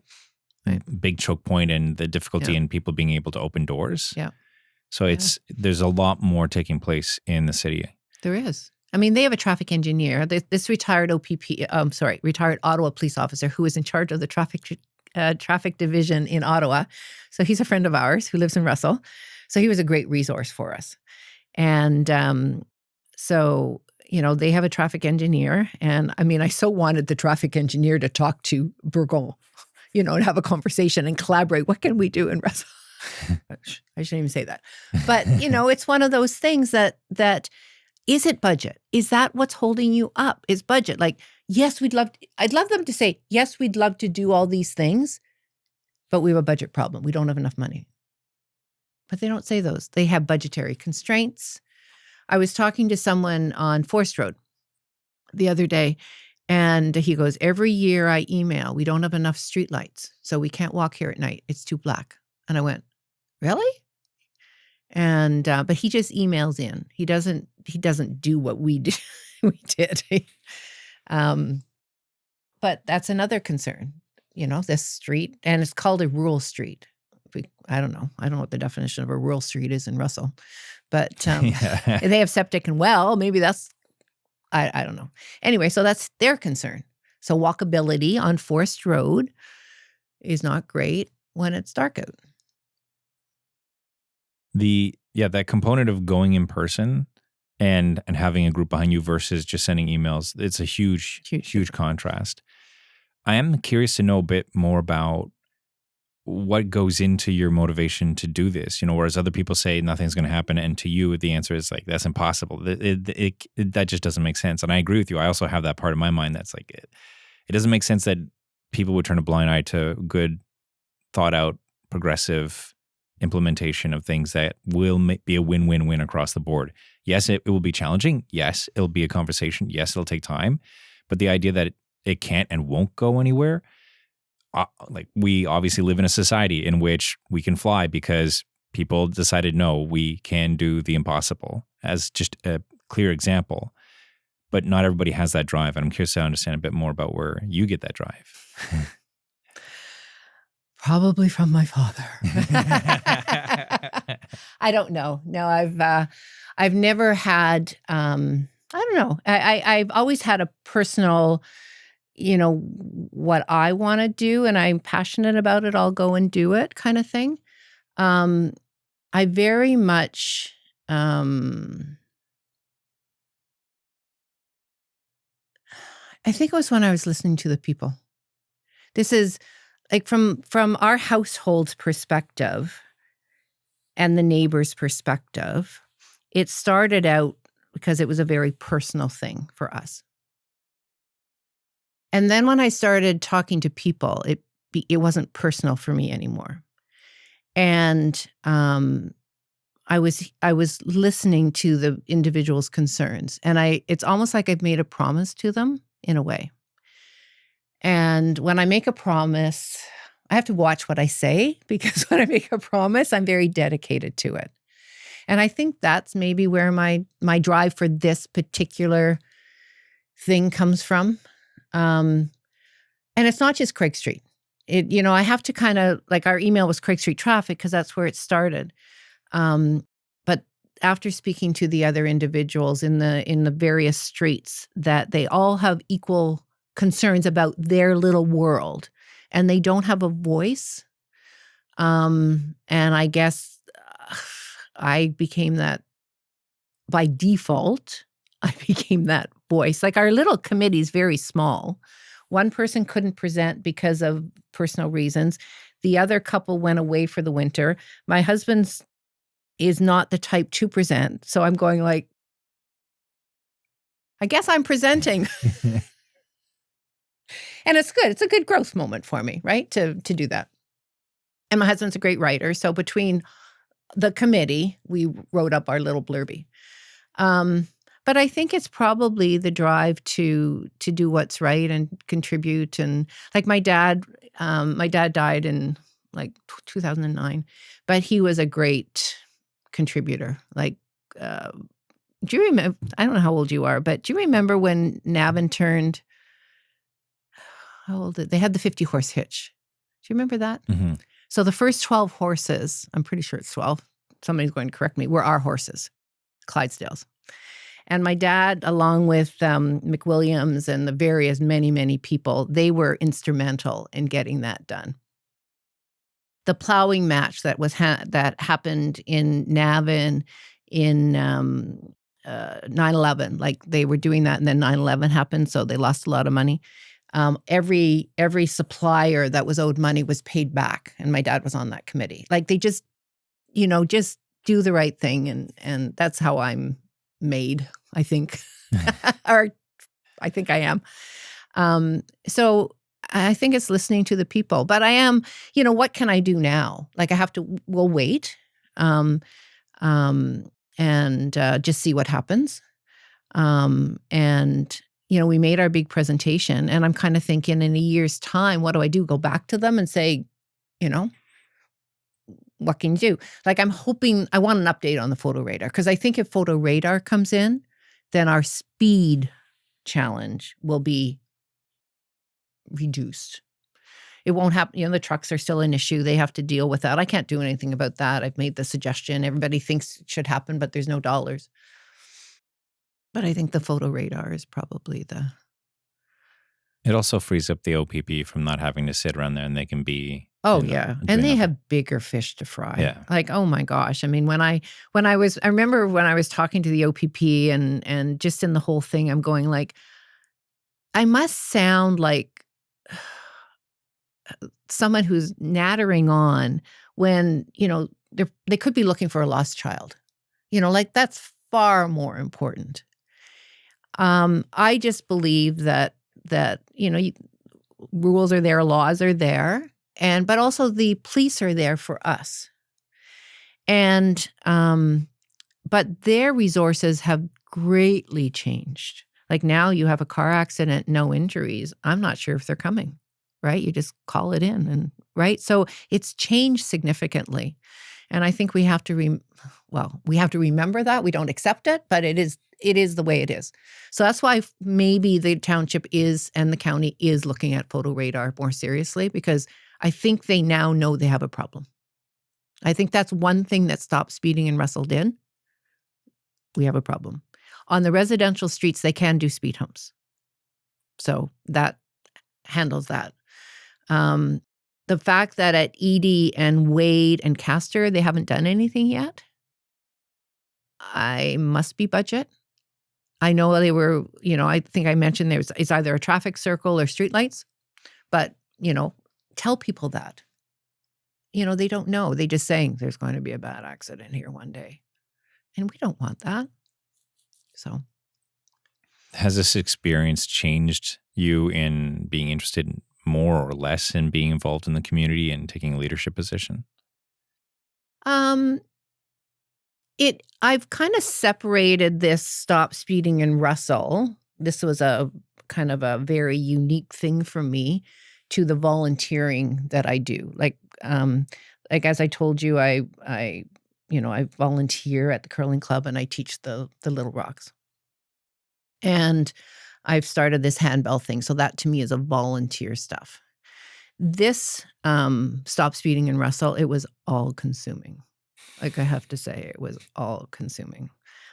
big choke point and the difficulty in people being able to open doors. Yeah. So there's a lot more taking place in the city. There is. I mean, they have a traffic engineer. This retired retired Ottawa police officer who is in charge of the traffic division in Ottawa. So he's a friend of ours who lives in Russell. So he was a great resource for us. And so, they have a traffic engineer. And I mean, I so wanted the traffic engineer to talk to Bourgon, and have a conversation and collaborate. What can we do in Russell? I shouldn't even say that. But, it's one of those things that is it budget? Is that what's holding you up? Is budget? Like, yes, I'd love them to say, yes, we'd love to do all these things, but we have a budget problem. We don't have enough money. But they don't say those. They have budgetary constraints. I was talking to someone on Forest Road the other day, and he goes, every year I email, we don't have enough streetlights, so we can't walk here at night. It's too black. And I went, really? And but he just emails in. He doesn't do what we did. But that's another concern. This street, and it's called a rural street. I don't know what the definition of a rural street is in Russell, but they have septic and well. Maybe that's I don't know. Anyway, so that's their concern. So walkability on Forest Road is not great when it's dark out. That component of going in person and having a group behind you versus just sending emails, it's a huge contrast. I am curious to know a bit more about what goes into your motivation to do this. Whereas other people say nothing's going to happen, and to you the answer is like, that's impossible. That just doesn't make sense. And I agree with you. I also have that part of my mind that's like, it doesn't make sense that people would turn a blind eye to good, thought out, progressive implementation of things that will be a win-win-win across the board. Yes, it will be challenging. Yes, it'll be a conversation. Yes, it'll take time. But the idea that it can't and won't go anywhere, like, we obviously live in a society in which we can fly because people decided, no, we can do the impossible, as just a clear example. But not everybody has that drive. And I'm curious to understand a bit more about where you get that drive. Probably from my father. I don't know. No, I've never had, I don't know. I've always had a personal, what I want to do, and I'm passionate about it, I'll go and do it kind of thing. I very much, I think it was when I was listening to the people. This is like from our household's perspective and the neighbor's perspective, it started out because it was a very personal thing for us. And then when I started talking to people, it wasn't personal for me anymore. And I was listening to the individual's concerns, and it's almost like I've made a promise to them in a way. And when I make a promise, I have to watch what I say, because when I make a promise, I'm very dedicated to it. And I think that's maybe where my drive for this particular thing comes from. And it's not just Craig Street. I have to kind of, like, our email was Craig Street traffic because that's where it started. But after speaking to the other individuals in the various streets, that they all have equal concerns about their little world, and they don't have a voice. And I guess I became that by default. I became that voice. Like, our little committee is very small. One person couldn't present because of personal reasons. The other couple went away for the winter. My husband's is not the type to present. So I'm going like, I guess I'm presenting. And it's good. It's a good growth moment for me, right? To do that. And my husband's a great writer. So between the committee, we wrote up our little blurby. But I think it's probably the drive to do what's right and contribute. And like my dad died in like 2009, but he was a great contributor. Like, do you remember, I don't know how old you are, but do you remember when Navin turned, how old, they had the 50 horse hitch. Do you remember that? Mm-hmm. So the first 12 horses, I'm pretty sure it's 12, somebody's going to correct me, were our horses, Clydesdales. And my dad, along with McWilliams and the various many people, they were instrumental in getting that done. The plowing match that was that happened in Navin in 9/11, like they were doing that, and then 9/11 happened, so they lost a lot of money. Every supplier that was owed money was paid back, and my dad was on that committee. Like, they just, just do the right thing, and that's how I'm made, I think, or I think I am. So I think it's listening to the people, but I am, what can I do now? Like, I have to, we'll wait, and just see what happens. And, we made our big presentation, and I'm kind of thinking, in a year's time, what do I do? Go back to them and say, what can you do? Like, I'm hoping, I want an update on the photo radar, because I think if photo radar comes in, then our speed challenge will be reduced. It won't happen. The trucks are still an issue. They have to deal with that. I can't do anything about that. I've made the suggestion. Everybody thinks it should happen, but there's no dollars. But I think the photo radar is probably the... It also frees up the OPP from not having to sit around there, and they can be... Oh, yeah. And they have bigger fish to fry. Yeah. Like, oh my gosh. I mean, I remember when I was talking to the OPP and just in the whole thing, I'm going like, I must sound like someone who's nattering on when, they could be looking for a lost child. Like, that's far more important. I just believe that rules are there, laws are there, but also the police are there for us. And but their resources have greatly changed. Like, now you have a car accident, no injuries. I'm not sure if they're coming, right? You just call it in, and right? So it's changed significantly. And I think we have to remember that. We don't accept it, but it is the way it is. So that's why maybe the township is, and the county is, looking at photo radar more seriously, because I think they now know they have a problem. I think that's one thing that stopped speeding in Russell Din. We have a problem. On the residential streets, they can do speed humps. So that handles that. The fact that at Edie and Wade and Castor, they haven't done anything yet, I must be budget. I know they were, I think I mentioned it's either a traffic circle or streetlights, but, tell people that. They don't know. They just saying there's going to be a bad accident here one day. And we don't want that. So. Has this experience changed you in being interested in more or less in being involved in the community and taking a leadership position? I've kind of separated this stop speeding in Russell. This was a kind of a very unique thing for me, to the volunteering that I do. Like as I told you, I volunteer at the curling club and I teach the Little Rocks. And I've started this handbell thing. So that to me is a volunteer stuff. This Stop Speeding and Rustle, it was all consuming. Like I have to say, it was all consuming.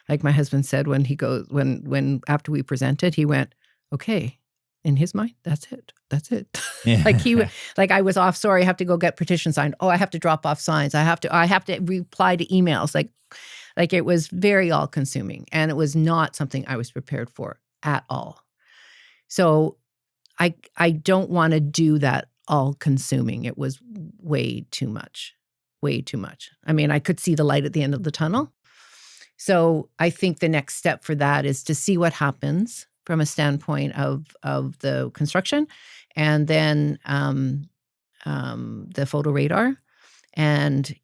Like my husband said when after we presented, he went, okay, in his mind, that's it. That's it. Yeah. like I was off, sorry, I have to go get petition signed. Oh, I have to drop off signs. I have to reply to emails. Like it was very all consuming. And it was not something I was prepared for at all. So I don't want to do that all consuming. It was way too much. Way too much. I mean, I could see the light at the end of the tunnel. So I think the next step for that is to see what happens from a standpoint of the construction, and then the photo radar, and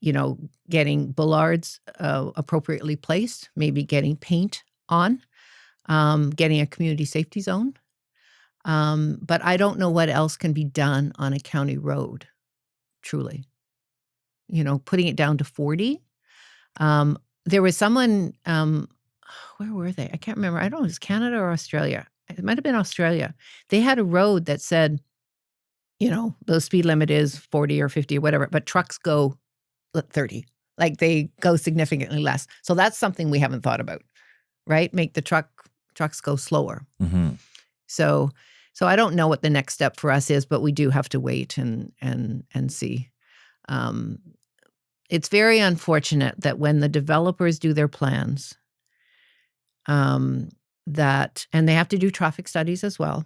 getting bollards appropriately placed, maybe getting paint on, getting a community safety zone. But I don't know what else can be done on a county road, truly. Putting it down to 40. There was someone, where were they? I can't remember. I don't know if it was Canada or Australia. It might have been Australia. They had a road that said, the speed limit is 40 or 50 or whatever, but trucks go 30. Like they go significantly less. So that's something we haven't thought about, right? Make the trucks go slower. Mm-hmm. So I don't know what the next step for us is, but we do have to wait and see. It's very unfortunate that when the developers do their plans, and they have to do traffic studies as well,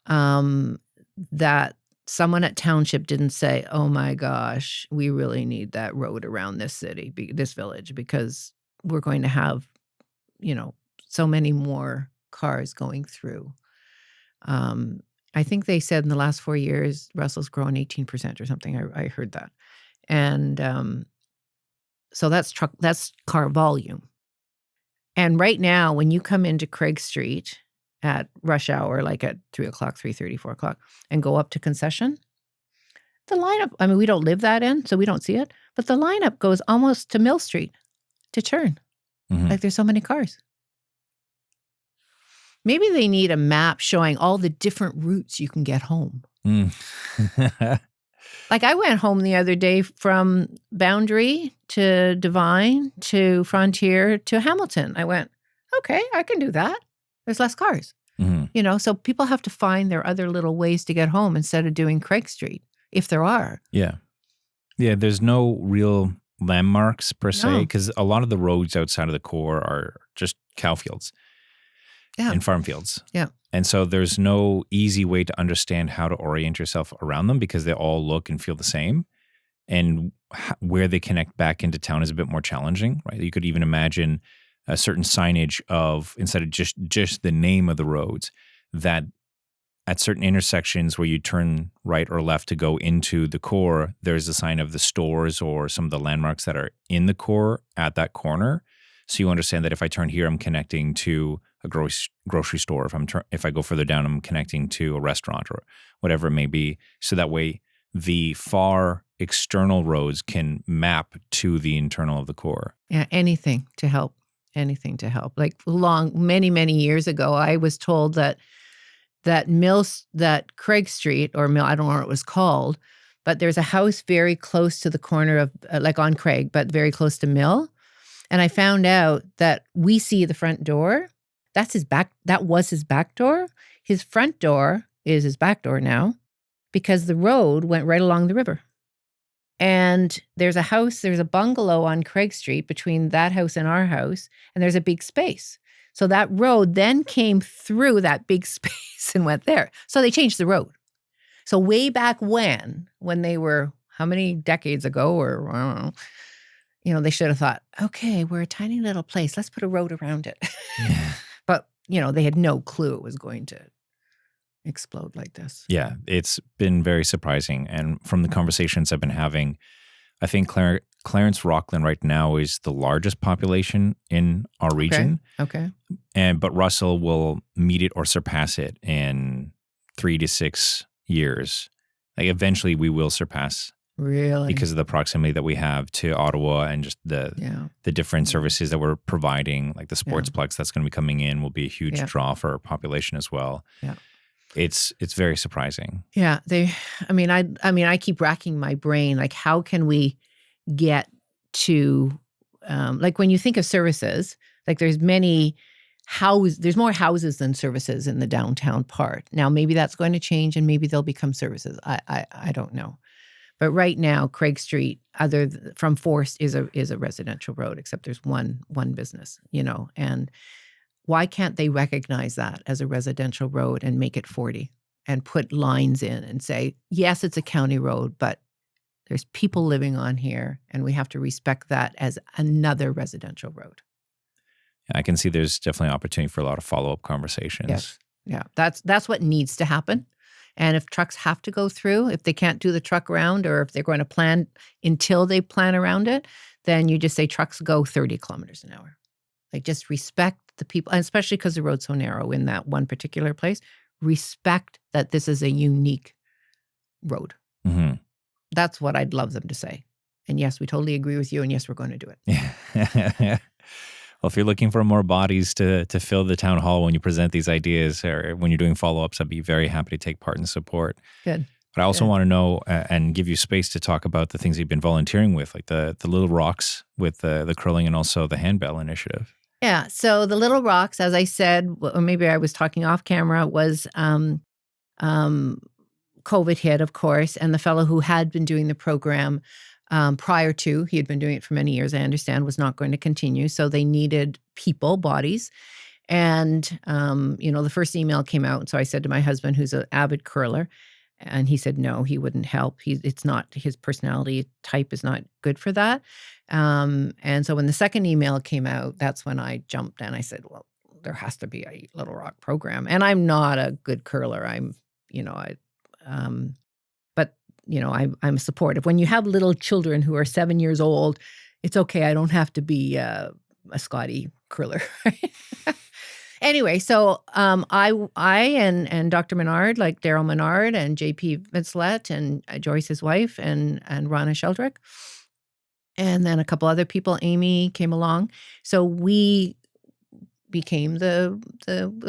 that someone at Township didn't say, oh my gosh, we really need that road around this city, this village, because we're going to have, so many more cars going through. I think they said in the last 4 years, Russell's grown 18% or something. I heard that. And so that's car volume. And right now, when you come into Craig Street at rush hour, like at 3 o'clock, 3:30, 4 o'clock, and go up to Concession, the lineup, I mean, we don't live that end, so we don't see it, but the lineup goes almost to Mill Street to turn. Mm-hmm. Like there's so many cars. Maybe they need a map showing all the different routes you can get home. Like I went home the other day from Boundary to Devine to Frontier to Hamilton. I went, okay, I can do that. There's less cars. Mm-hmm. So people have to find their other little ways to get home instead of doing Craig Street, if there are. Yeah. Yeah, there's no real landmarks per se, because a lot of the roads outside of the core are just cow fields. Yeah. And farm fields. Yeah. And so there's no easy way to understand how to orient yourself around them, because they all look and feel the same. And where they connect back into town is a bit more challenging, right? You could even imagine a certain signage of, instead of just the name of the roads, that at certain intersections where you turn right or left to go into the core, there's a sign of the stores or some of the landmarks that are in the core at that corner. So you understand that if I turn here, I'm connecting to a grocery store. If I go further down, I'm connecting to a restaurant or whatever it may be. So that way, the far external roads can map to the internal of the core. Yeah, anything to help. Anything to help. Like many, many years ago, I was told that Craig Street, or Mill, I don't know what it was called, but there's a house very close to the corner of, like on Craig, but very close to Mill. And I found out that we see the front door. That was his back door. His front door is his back door now, because the road went right along the river. And there's a bungalow on Craig Street between that house and our house, and there's a big space. So that road then came through that big space and went there. So they changed the road. So way back when they were, how many decades ago, or I don't know, they should have thought, okay, we're a tiny little place. Let's put a road around it. Yeah. But, they had no clue it was going to explode like this. Yeah, it's been very surprising. And from the conversations I've been having, I think Clarence Rockland right now is the largest population in our region. Okay. But Russell will meet it or surpass it in 3 to 6 years. Like eventually we will surpass Really? because of the proximity that we have to Ottawa and just the different services that we're providing, like the sportsplex that's going to be coming in will be a huge draw for our population as well. Yeah. It's very surprising. Yeah. I keep racking my brain. Like, how can we get to, like when you think of services, like there's more houses than services in the downtown part. Now, maybe that's going to change and maybe they'll become services. I don't know. But right now, Craig Street, from Forest, is a residential road, except there's one business, and why can't they recognize that as a residential road and make it 40 and put lines in and say, yes, it's a county road, but there's people living on here and we have to respect that as another residential road. I can see there's definitely opportunity for a lot of follow-up conversations. Yes. Yeah, that's what needs to happen. And if trucks have to go through, if they can't do the truck round, or if they're going to plan until they plan around it, then you just say trucks go 30 kilometers an hour. Like, just respect the people, and especially because the road's so narrow in that one particular place, respect that this is a unique road. Mm-hmm. That's what I'd love them to say. And yes, we totally agree with you. And yes, we're going to do it. Yeah. Well, if you're looking for more bodies to fill the town hall when you present these ideas or when you're doing follow-ups, I'd be very happy to take part and support. Good. But I also want to know and give you space to talk about the things you've been volunteering with, like the Little Rocks with the curling and also the Handbell initiative. Yeah. So the Little Rocks, as I said, or maybe I was talking off camera, was COVID hit, of course, and the fellow who had been doing the program prior to, he had been doing it for many years, I understand, was not going to continue. So they needed people, bodies. And, the first email came out. So I said to my husband, who's an avid curler, and he said, no, he wouldn't help. It's not, his personality type is not good for that. And so when the second email came out, that's when I jumped and I said, well, there has to be a Little Rock program. And I'm not a good curler. I'm supportive. When you have little children who are 7 years old, it's okay. I don't have to be a Scotty curler. Anyway, so I and Dr. Menard, like Daryl Menard and JP Vincelet and Joyce, his wife, and Rana Sheldrick, and then a couple other people, Amy came along. So we became the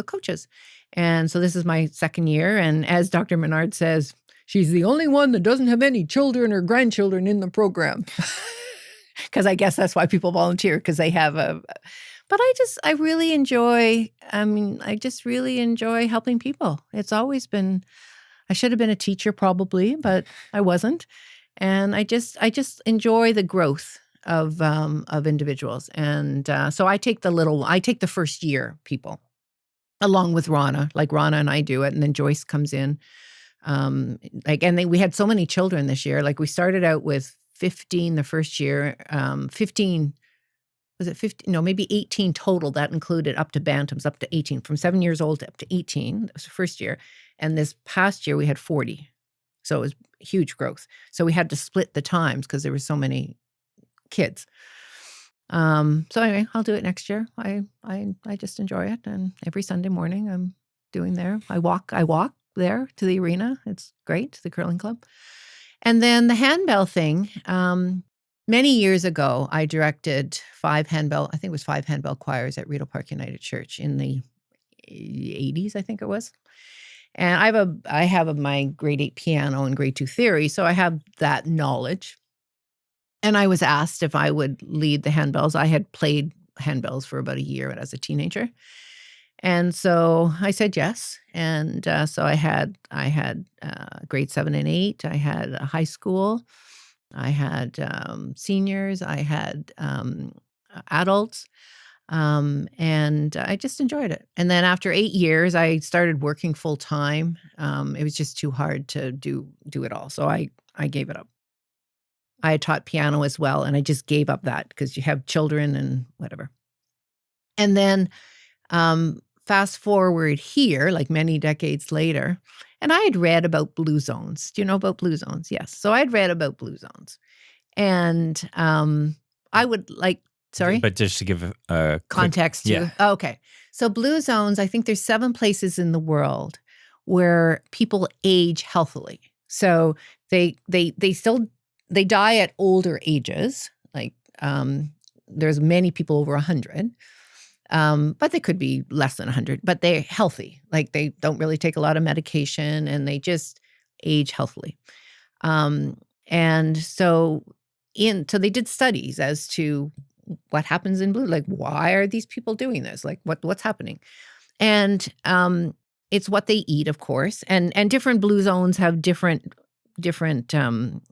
coaches. And so this is my second year. And as Dr. Menard says, she's the only one that doesn't have any children or grandchildren in the program. Because I guess that's why people volunteer, because they have but I really enjoy helping people. It's always been, I should have been a teacher probably, but I wasn't. And I just enjoy the growth of individuals. And so I take the first year people along with Rana, like Rana and I do it. And then Joyce comes in. We had so many children this year. Like we started out with 15 the first year, 15, was it 15? No, maybe 18 total. That included up to bantams, up to 18, from 7 years old to up to 18. That was the first year. And this past year we had 40. So it was huge growth. So we had to split the times because there were so many kids. So anyway, I'll do it next year. I just enjoy it. And every Sunday morning I'm doing there. I walk there to the arena. It's great, the curling club. And then the handbell thing, many years ago, I directed 5 handbell choirs at Rideau Park United Church in the 80s, I think it was. And I have my grade 8 piano and grade 2 theory, so I have that knowledge. And I was asked if I would lead the handbells. I had played handbells for about a year as a teenager. And so I said yes. And so I had grade 7 and 8. I had a high school. I had seniors. I had adults. And I just enjoyed it. And then after 8 years, I started working full time. It was just too hard to do it all. So I gave it up. I had taught piano as well. And I just gave up that because you have children and whatever. And then fast forward here, like many decades later, and I had read about blue zones. Do you know about blue zones? Yes. So I'd read about blue zones. And I would like, sorry? But just to give a context quick, to, okay. So blue zones, I think there's 7 places in the world where people age healthily. So they die at older ages. Like there's many people over 100, but they could be less than 100. But they're healthy. Like they don't really take a lot of medication, and they just age healthily. And so they did studies as to what happens in blue. Like, why are these people doing this? Like, what's happening? And it's what they eat, of course. And different blue zones have different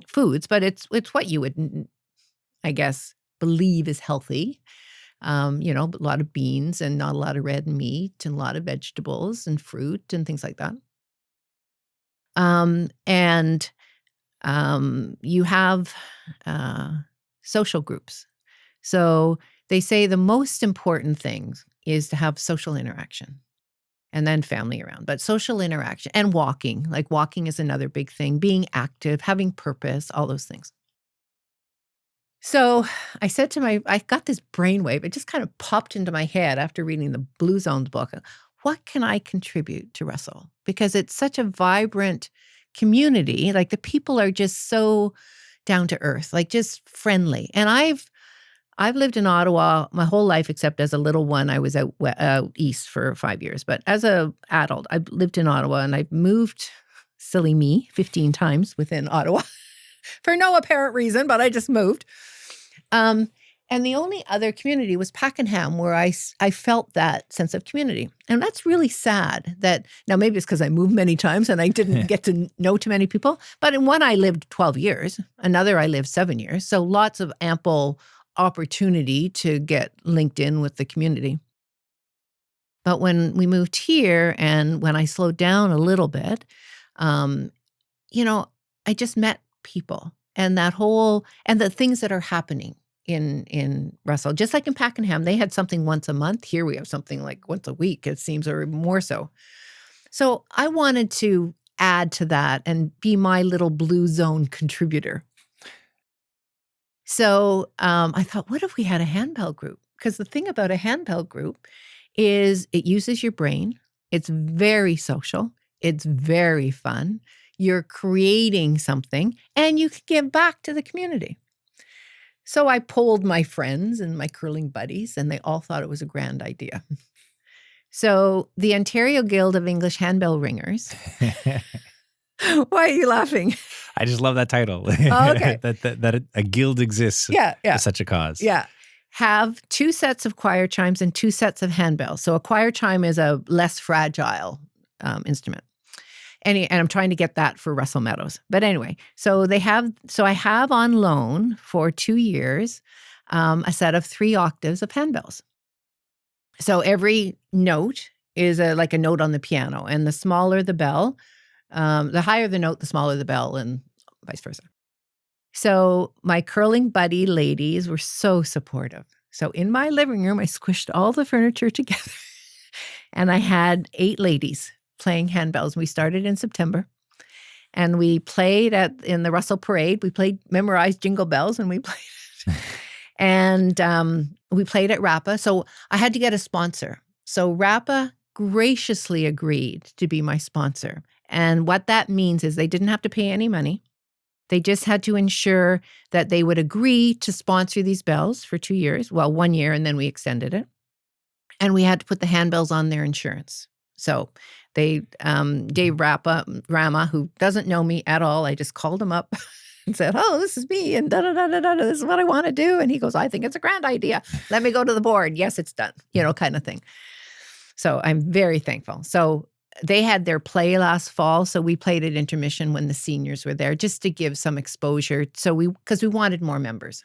foods, but it's what you would, I guess, believe is healthy. A lot of beans and not a lot of red meat and a lot of vegetables and fruit and things like that. You have social groups. So they say the most important thing is to have social interaction and then family around. But social interaction and walking, like walking is another big thing, being active, having purpose, all those things. So I said I got this brainwave. It just kind of popped into my head after reading the Blue Zones book. What can I contribute to Russell? Because it's such a vibrant community. Like the people are just so down to earth, like just friendly. And I've lived in Ottawa my whole life, except as a little one. I was out east for 5 years. But as an adult, I've lived in Ottawa, and I've moved, silly me, 15 times within Ottawa for no apparent reason, but I just moved. And the only other community was Pakenham, where I felt that sense of community. And that's really sad that, now maybe it's because I moved many times and I didn't get to know too many people. But in one, I lived 12 years. Another, I lived 7 years. So lots of ample opportunity to get linked in with the community. But when we moved here and when I slowed down a little bit, I just met people and the things that are happening in Russell. Just like in Pakenham, they had something once a month. Here we have something like once a week, it seems, or more so. So I wanted to add to that and be my little blue zone contributor. So I thought, what if we had a handbell group? Because the thing about a handbell group is it uses your brain. It's very social. It's very fun. You're creating something, and you can give back to the community. So I polled my friends and my curling buddies, and they all thought it was a grand idea. So the Ontario Guild of English Handbell Ringers. Why are you laughing? I just love that title. Oh, okay. that a guild exists for such a cause. Yeah. Have 2 sets of choir chimes and 2 sets of handbells. So a choir chime is a less fragile instrument. And I'm trying to get that for Russell Meadows. But anyway, so I have on loan for 2 years a set of 3 octaves of handbells. So every note is like a note on the piano, and the smaller the bell, the higher the note, the smaller the bell, and vice versa. So my curling buddy ladies were so supportive. So in my living room, I squished all the furniture together, and I had 8 ladies playing handbells. We started in September, and we played in the Russell Parade. We memorized Jingle Bells, and we played and we played at Rappa. So I had to get a sponsor. So Rappa graciously agreed to be my sponsor. And what that means is they didn't have to pay any money. They just had to ensure that they would agree to sponsor these bells for 2 years. Well, 1 year, and then we extended it. And we had to put the handbells on their insurance. So Dave Rama, who doesn't know me at all, I just called him up and said, "Oh, this is me, and this is what I want to do." And he goes, "I think it's a grand idea. Let me go to the board. Yes, it's done," kind of thing. So I'm very thankful. So they had their play last fall, so we played at intermission when the seniors were there, just to give some exposure. So because we wanted more members.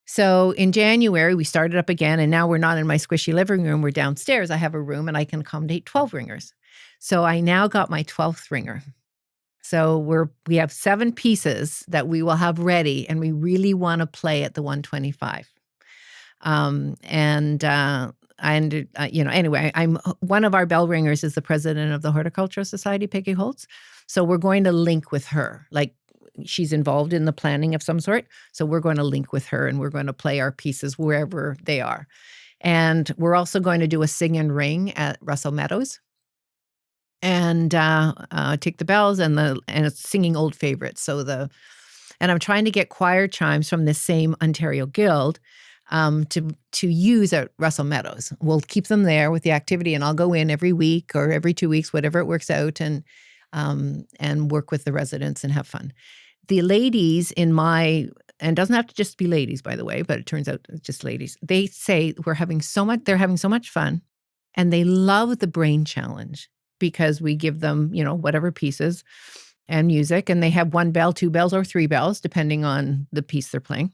So in January, we started up again, and now we're not in my squishy living room. We're downstairs. I have a room, and I can accommodate 12 ringers. So I now got my 12th ringer. So we have 7 pieces that we will have ready, and we really want to play at the 125. Anyway, I'm one of our bell ringers is the president of the Horticultural Society, Peggy Holtz. So we're going to link with her. Like, she's involved in the planning of some sort. So we're going to link with her, and we're going to play our pieces wherever they are. And we're also going to do a sing and ring at Russell Meadows. and take the bells and it's singing old favorites. And I'm trying to get choir chimes from this same Ontario Guild to use at Russell Meadows. We'll keep them there with the activity, and I'll go in every week or every 2 weeks, whatever it works out, and work with the residents and have fun. The ladies and it doesn't have to just be ladies, by the way, but it turns out it's just ladies. They say they're having so much fun, and they love the brain challenge because we give them, whatever pieces and music, and they have 1 bell, 2 bells, or 3 bells, depending on the piece they're playing.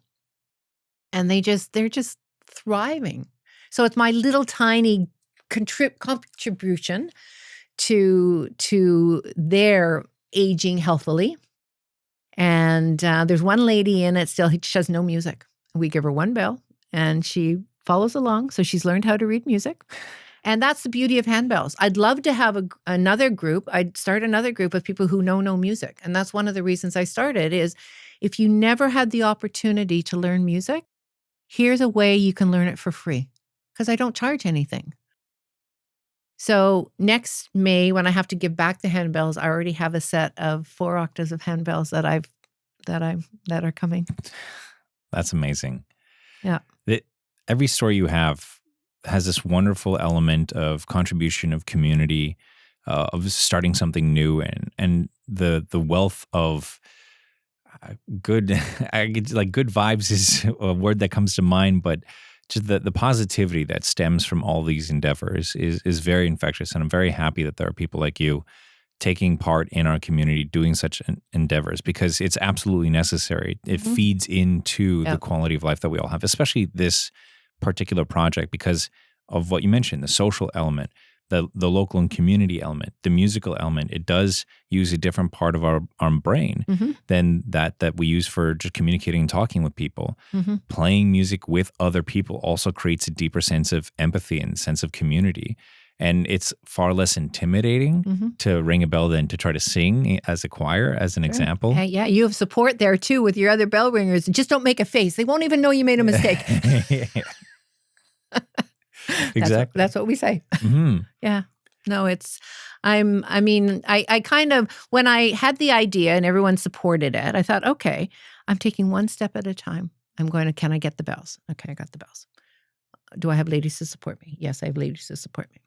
And they're just thriving. So it's my little tiny contribution to their aging healthily. And there's one lady in it still, she has no music. We give her 1 bell and she follows along. So she's learned how to read music. And that's the beauty of Handbells. I'd love to have another group. I'd start another group of people who know no music. And that's one of the reasons I started is if you never had the opportunity to learn music, here's a way you can learn it for free because I don't charge anything. So next May, when I have to give back the Handbells, I already have a set of 4 octaves of Handbells that are coming. That's amazing. Yeah. Every story you have has this wonderful element of contribution, of community, of starting something new, and the wealth of good good vibes is a word that comes to mind, but just the positivity that stems from all these endeavors is very infectious, and I'm very happy that there are people like you taking part in our community doing such endeavors because it's absolutely necessary. It feeds into the quality of life that we all have, especially this particular project because of what you mentioned, the social element, the local and community element, the musical element. It does use a different part of our brain than that we use for just communicating and talking with people. Playing music with other people also creates a deeper sense of empathy and sense of community. And it's far less intimidating to ring a bell than to try to sing as a choir, as an example. Yeah, you have support there too with your other bell ringers. Just don't make a face. They won't even know you made a mistake. Exactly. That's what we say. Yeah. No, I kind of, when I had the idea and everyone supported it, I thought, okay, I'm taking one step at a time. Can I get the bells? Okay, I got the bells. Do I have ladies to support me? Yes, I have ladies to support me.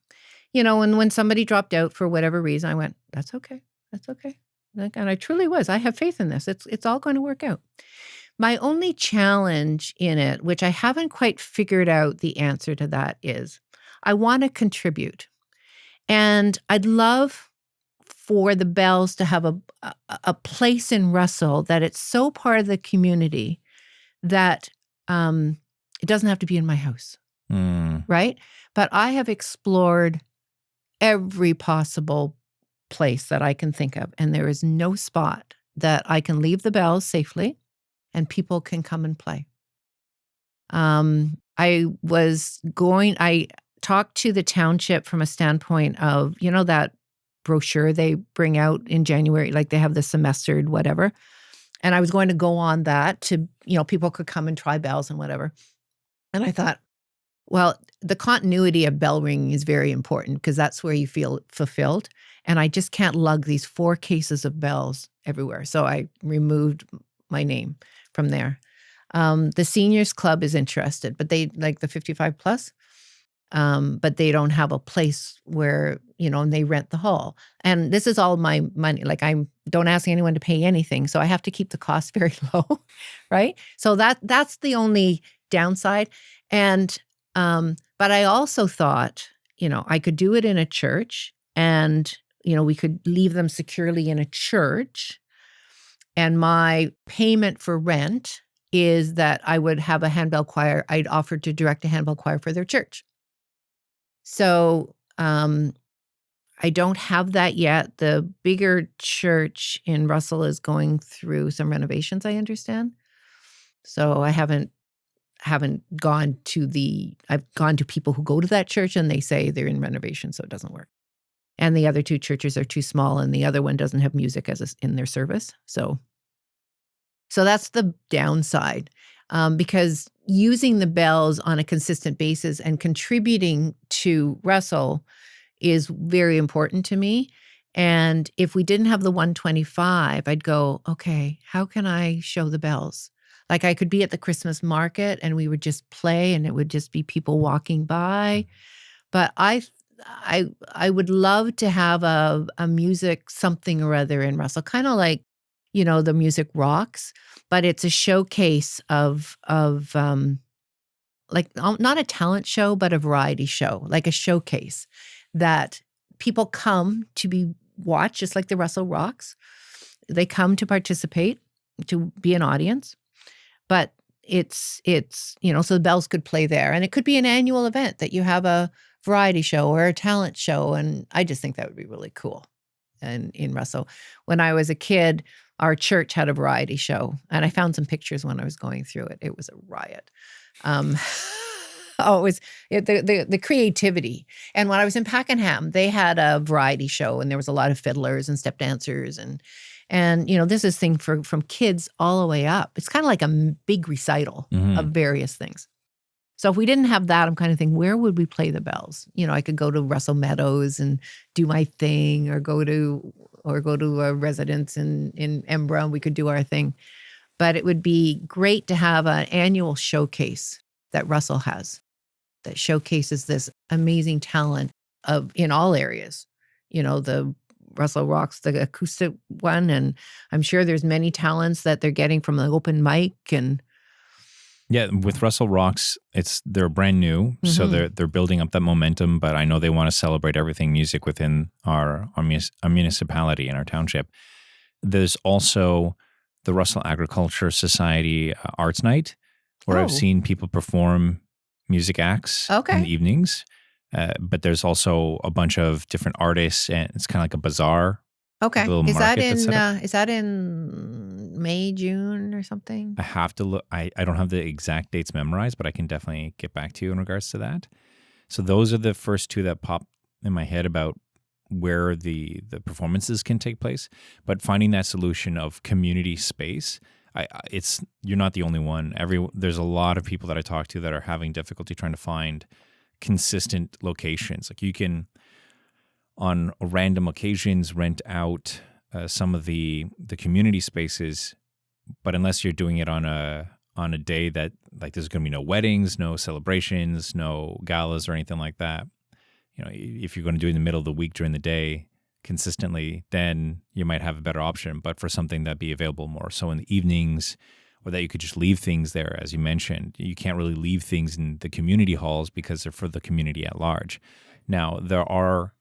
And when somebody dropped out for whatever reason, I went, that's okay. That's okay. And I truly was. I have faith in this. It's all going to work out. My only challenge in it, which I haven't quite figured out the answer to that, is I want to contribute. And I'd love for the bells to have a place in Russell that it's so part of the community that it doesn't have to be in my house, right? But I have explored every possible place that I can think of, and there is no spot that I can leave the bells safely and people can come and play. I talked to the township from a standpoint of, that brochure they bring out in January, like they have the semestered whatever. And I was going to go on that to, people could come and try bells and whatever. And I thought, well, the continuity of bell ringing is very important because that's where you feel fulfilled. And I just can't lug these 4 cases of bells everywhere. So I removed my name from there. The seniors club is interested, but they like the 55 plus, but they don't have a place where, and they rent the hall. And this is all my money. Like I don't ask anyone to pay anything. So I have to keep the cost very low. Right. So that's the only downside. And, but I also thought, I could do it in a church and, we could leave them securely in a church. And my payment for rent is that I would have a handbell choir. I'd offer to direct a handbell choir for their church. So I don't have that yet. The bigger church in Russell is going through some renovations, I understand. So I haven't gone to I've gone to people who go to that church and they say they're in renovation, so it doesn't work. And the other 2 churches are too small and the other one doesn't have music in their service. So that's the downside, because using the bells on a consistent basis and contributing to Russell is very important to me. And if we didn't have the 125, I'd go, okay, how can I show the bells? Like I could be at the Christmas market and we would just play and it would just be people walking by. But I would love to have a music something or other in Russell, kind of like, the Music Rocks, but it's a showcase of like not a talent show, but a variety show, like a showcase that people come to be watched, just like the Russell Rocks. They come to participate, to be an audience, but it's so the bells could play there, and it could be an annual event that you have a variety show or a talent show, and I just think that would be really cool. And in Russell, when I was a kid, our church had a variety show, and I found some pictures when I was going through it. It was a riot. It was the creativity. And when I was in Pakenham, they had a variety show, and there was a lot of fiddlers and step dancers, and this is thing from kids all the way up. It's kind of like a big recital of various things. So if we didn't have that, I'm kind of thinking, where would we play the bells? I could go to Russell Meadows and do my thing, or go to a residence in Embra, and we could do our thing. But it would be great to have an annual showcase that Russell has that showcases this amazing talent in all areas. The Russell Rocks, the acoustic one, and I'm sure there's many talents that they're getting from the open mic. And yeah, with Russell Rocks, they're brand new, so they're building up that momentum. But I know they want to celebrate everything music within our municipality and our township. There's also the Russell Agriculture Society Arts Night, where I've seen people perform music acts in the evenings. But there's also a bunch of different artists, and it's kind of like a bazaar. Okay. A is that in May, June or something? I have to look. I don't have the exact dates memorized, but I can definitely get back to you in regards to that. So those are the first two that pop in my head about where the performances can take place. But finding that solution of community space, you're not the only one. There's a lot of people that I talk to that are having difficulty trying to find consistent locations. Like you can, on random occasions, rent out some of the community spaces, but unless you're doing it on a day that, like, there's going to be no weddings, no celebrations, no galas or anything like that. If you're going to do it in the middle of the week during the day consistently, then you might have a better option. But for something that'd be available more so in the evenings, or that you could just leave things there, as you mentioned, you can't really leave things in the community halls because they're for the community at large. Now, there are,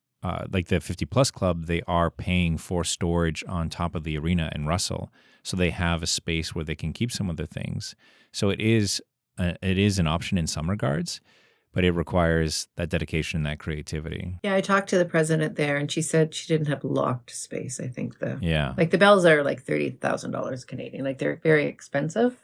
like the 50 Plus Club, they are paying for storage on top of the arena in Russell. So they have a space where they can keep some of their things. So it is an option in some regards, but it requires that dedication and that creativity. Yeah, I talked to the president there, and she said she didn't have locked space. I think the bells are like $30,000 Canadian. Like, they're very expensive,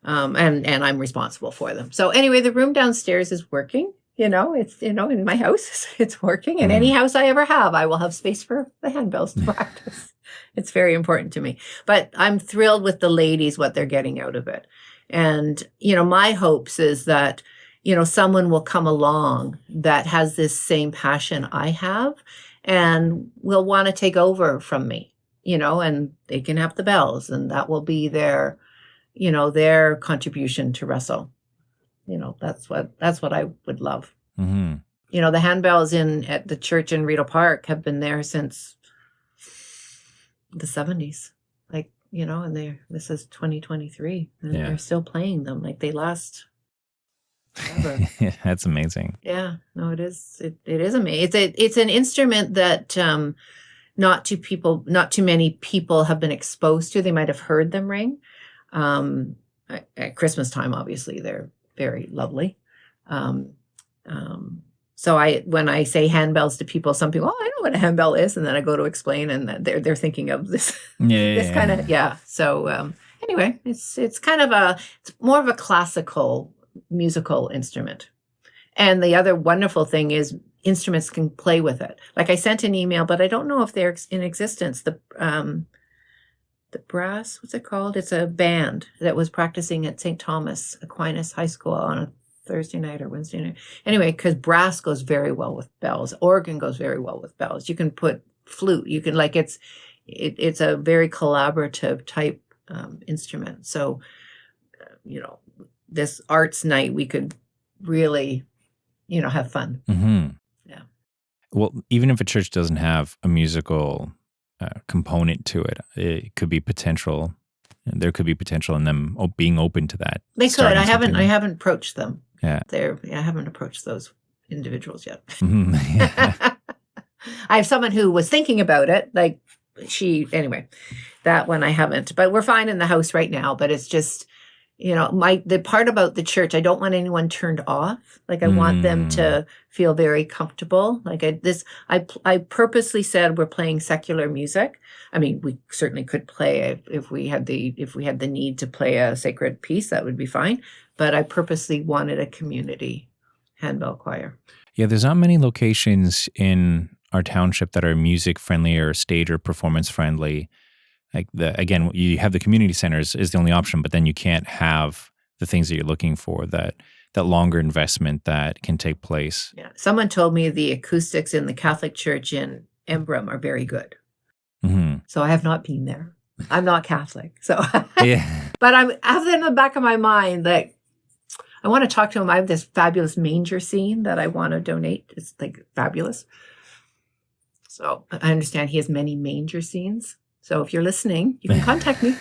and I'm responsible for them. So anyway, the room downstairs is working. It's in my house, it's working. And any house I ever have, I will have space for the handbells to practice. It's very important to me. But I'm thrilled with the ladies, what they're getting out of it. And my hopes is that someone will come along that has this same passion I have and will want to take over from me, and they can have the bells, and that will be their contribution to Russell. That's what I would love. Mm-hmm. The handbells at the church in Rideau Park have been there since the 70s. Like, and this is 2023, and they're still playing them. Like, they last forever. That's amazing. Yeah, no, it is. It is amazing. It's an instrument that not too many people have been exposed to. They might have heard them ring. At Christmas time, obviously, they're very lovely. So when I say handbells to people, some people, I know what a handbell is, and then I go to explain, and they're thinking of this kind of So anyway, it's kind of it's more of a classical musical instrument. And the other wonderful thing is instruments can play with it. Like, I sent an email, but I don't know if they're in existence. The brass, what's it called? It's a band that was practicing at St. Thomas Aquinas High School on a Thursday night or Wednesday night. Anyway, because brass goes very well with bells. Organ goes very well with bells. You can put flute. You can it's a very collaborative type instrument. So, this arts night, we could really, have fun. Mm-hmm. Yeah. Well, even if a church doesn't have a musical component to it, it could be potential. There could be potential in them being open to that. They could. I haven't approached them. Yeah. I haven't approached those individuals yet. Mm-hmm. Yeah. I have someone who was thinking about it. Anyway, that one I haven't. But we're fine in the house right now. But it's just, the part about the church, I don't want anyone turned off. I want them to feel very comfortable. I purposely said we're playing secular music. I mean, we certainly could play if we had the need to play a sacred piece, that would be fine. But I purposely wanted a community handbell choir. Yeah, there's not many locations in our township that are music friendly or stage or performance friendly. Again, you have the community centers is the only option, but then you can't have the things that you're looking for, that longer investment that can take place. Yeah. Someone told me the acoustics in the Catholic Church in Embrun are very good. Mm-hmm. So I have not been there. I'm not Catholic. So, yeah. But I have in the back of my mind that I want to talk to him. I have this fabulous manger scene that I want to donate. It's fabulous. So I understand he has many manger scenes. So if you're listening, you can contact me.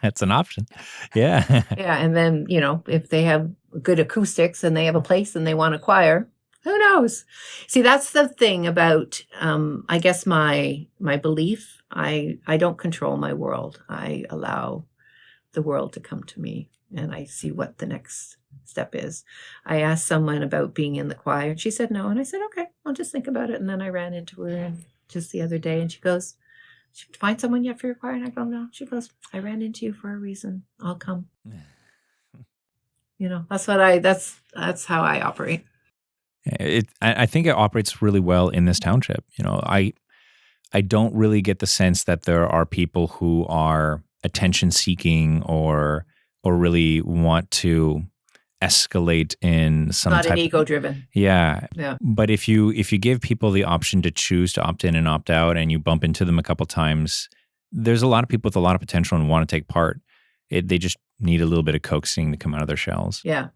That's an option. Yeah. Yeah. And then, if they have good acoustics and they have a place and they want a choir, who knows? See, that's the thing about, I guess, my belief. I don't control my world. I allow the world to come to me, and I see what the next step is. I asked someone about being in the choir, and she said no. And I said, okay, I'll just think about it. And then I ran into her just the other day, and she goes, "Should you find someone yet for your choir?" And I go, "No." She goes, "I ran into you for a reason. I'll come." That's how I operate. I think it operates really well in this township. I don't really get the sense that there are people who are attention seeking or really want to escalate in some not type an ego driven. Yeah. Yeah. But if you give people the option to choose to opt in and opt out, and you bump into them a couple times, there's a lot of people with a lot of potential and want to take part. They just need a little bit of coaxing to come out of their shells. Yeah.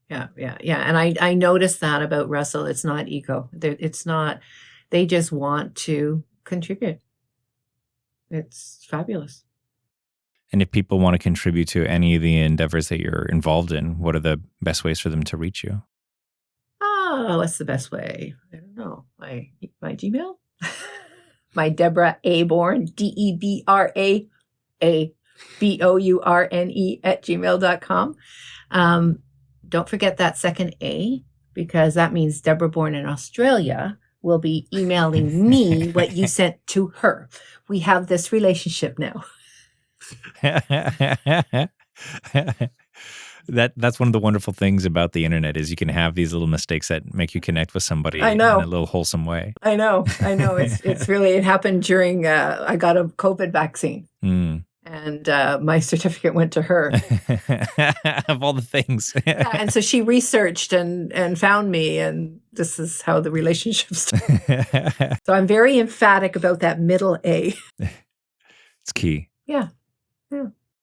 And I noticed that about Russell. It's not ego. It's not. They just want to contribute. It's fabulous. And if people want to contribute to any of the endeavors that you're involved in, what are the best ways for them to reach you? Oh, what's the best way? I don't know. My Gmail? My Debra A. Bourne, DebraABourne @gmail.com. Don't forget that second A, because that means Debra Bourne in Australia will be emailing me what you sent to her. We have this relationship now. That's one of the wonderful things about the internet is you can have these little mistakes that make you connect with somebody in a little wholesome way. I know. It's really, it happened during, I got a COVID vaccine. And my certificate went to her. Of all the things. Yeah, and so she researched and found me, and this is how the relationship started. So I'm very emphatic about that middle A. It's key. Yeah.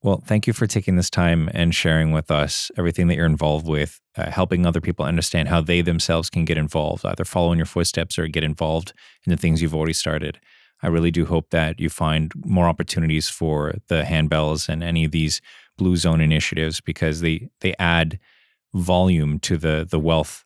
Well, thank you for taking this time and sharing with us everything that you're involved with, helping other people understand how they themselves can get involved, either follow in your footsteps or get involved in the things you've already started. I really do hope that you find more opportunities for the Handbells and any of these Blue Zone initiatives, because they add volume to the wealth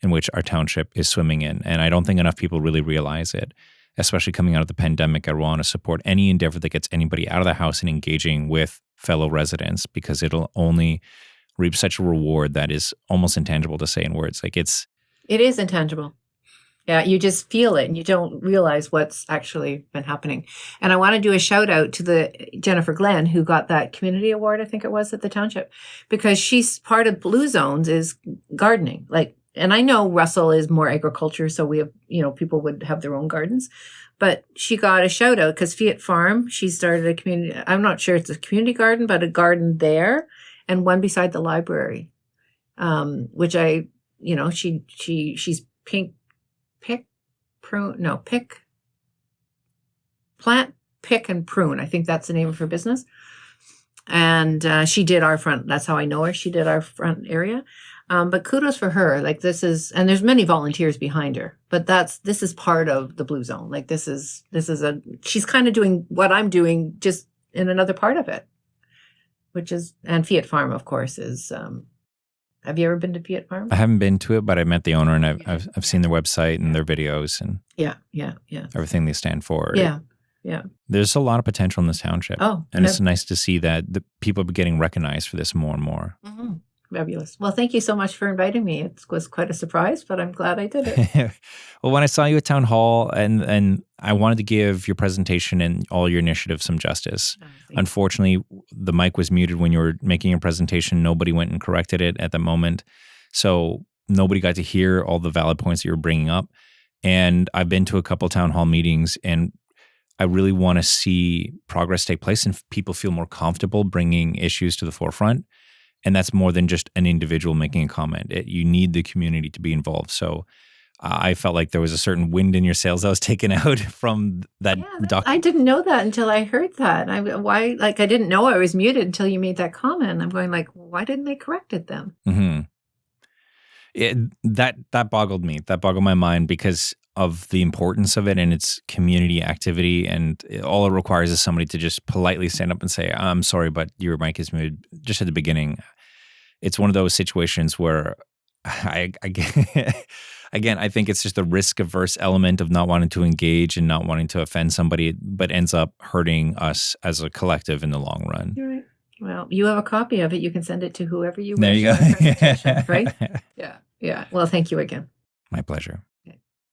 in which our township is swimming in. And I don't think enough people really realize it, especially coming out of the pandemic. I want to support any endeavor that gets anybody out of the house and engaging with fellow residents, because it'll only reap such a reward that is almost intangible to say in words. It is intangible. Yeah, you just feel it and you don't realize what's actually been happening. And I want to do a shout out to the Jennifer Glenn, who got that community award, I think it was, at the township, because she's part of Blue Zones is gardening. And I know Russell is more agriculture, so we have, people would have their own gardens. But she got a shout out because Fiat Farm, she started a community, I'm not sure it's a community garden, but a garden there and one beside the library, which she's pick plant, pick, and prune. I think that's the name of her business. And she did our front. That's how I know her. She did our front area. But kudos for her. Like this is, and there's many volunteers behind her, but this is part of the Blue Zone. Like she's kind of doing what I'm doing, just in another part of it, which is, and Fiat Farm, of course, is, have you ever been to Fiat Farm? I haven't been to it, but I met the owner and I've seen their website and their videos and everything they stand for. Yeah. There's a lot of potential in this township. Oh, and it's nice to see that the people are getting recognized for this more and more. Mm-hmm. Fabulous. Well, thank you so much for inviting me. It was quite a surprise, but I'm glad I did it. Well, when I saw you at Town Hall and I wanted to give your presentation and all your initiatives some justice. Unfortunately, the mic was muted when you were making your presentation. Nobody went and corrected it at the moment. So nobody got to hear all the valid points that you were bringing up. And I've been to a couple town hall meetings, and I really want to see progress take place and people feel more comfortable bringing issues to the forefront. And that's more than just an individual making a comment. You need the community to be involved. So I felt like there was a certain wind in your sails that was taken out from that document. I didn't know that until I heard that. I didn't know I was muted until you made that comment. I'm going like, why didn't they correct it then? Mm-hmm. That boggled me. That boggled my mind because of the importance of it and its community activity. And all it requires is somebody to just politely stand up and say, I'm sorry, but your mic is muted just at the beginning. It's one of those situations where again, I think it's just the risk-averse element of not wanting to engage and not wanting to offend somebody, but ends up hurting us as a collective in the long run. You're right. Well, you have a copy of it. You can send it to whoever you wish. There you go. Right? Yeah. Well, thank you again. My pleasure.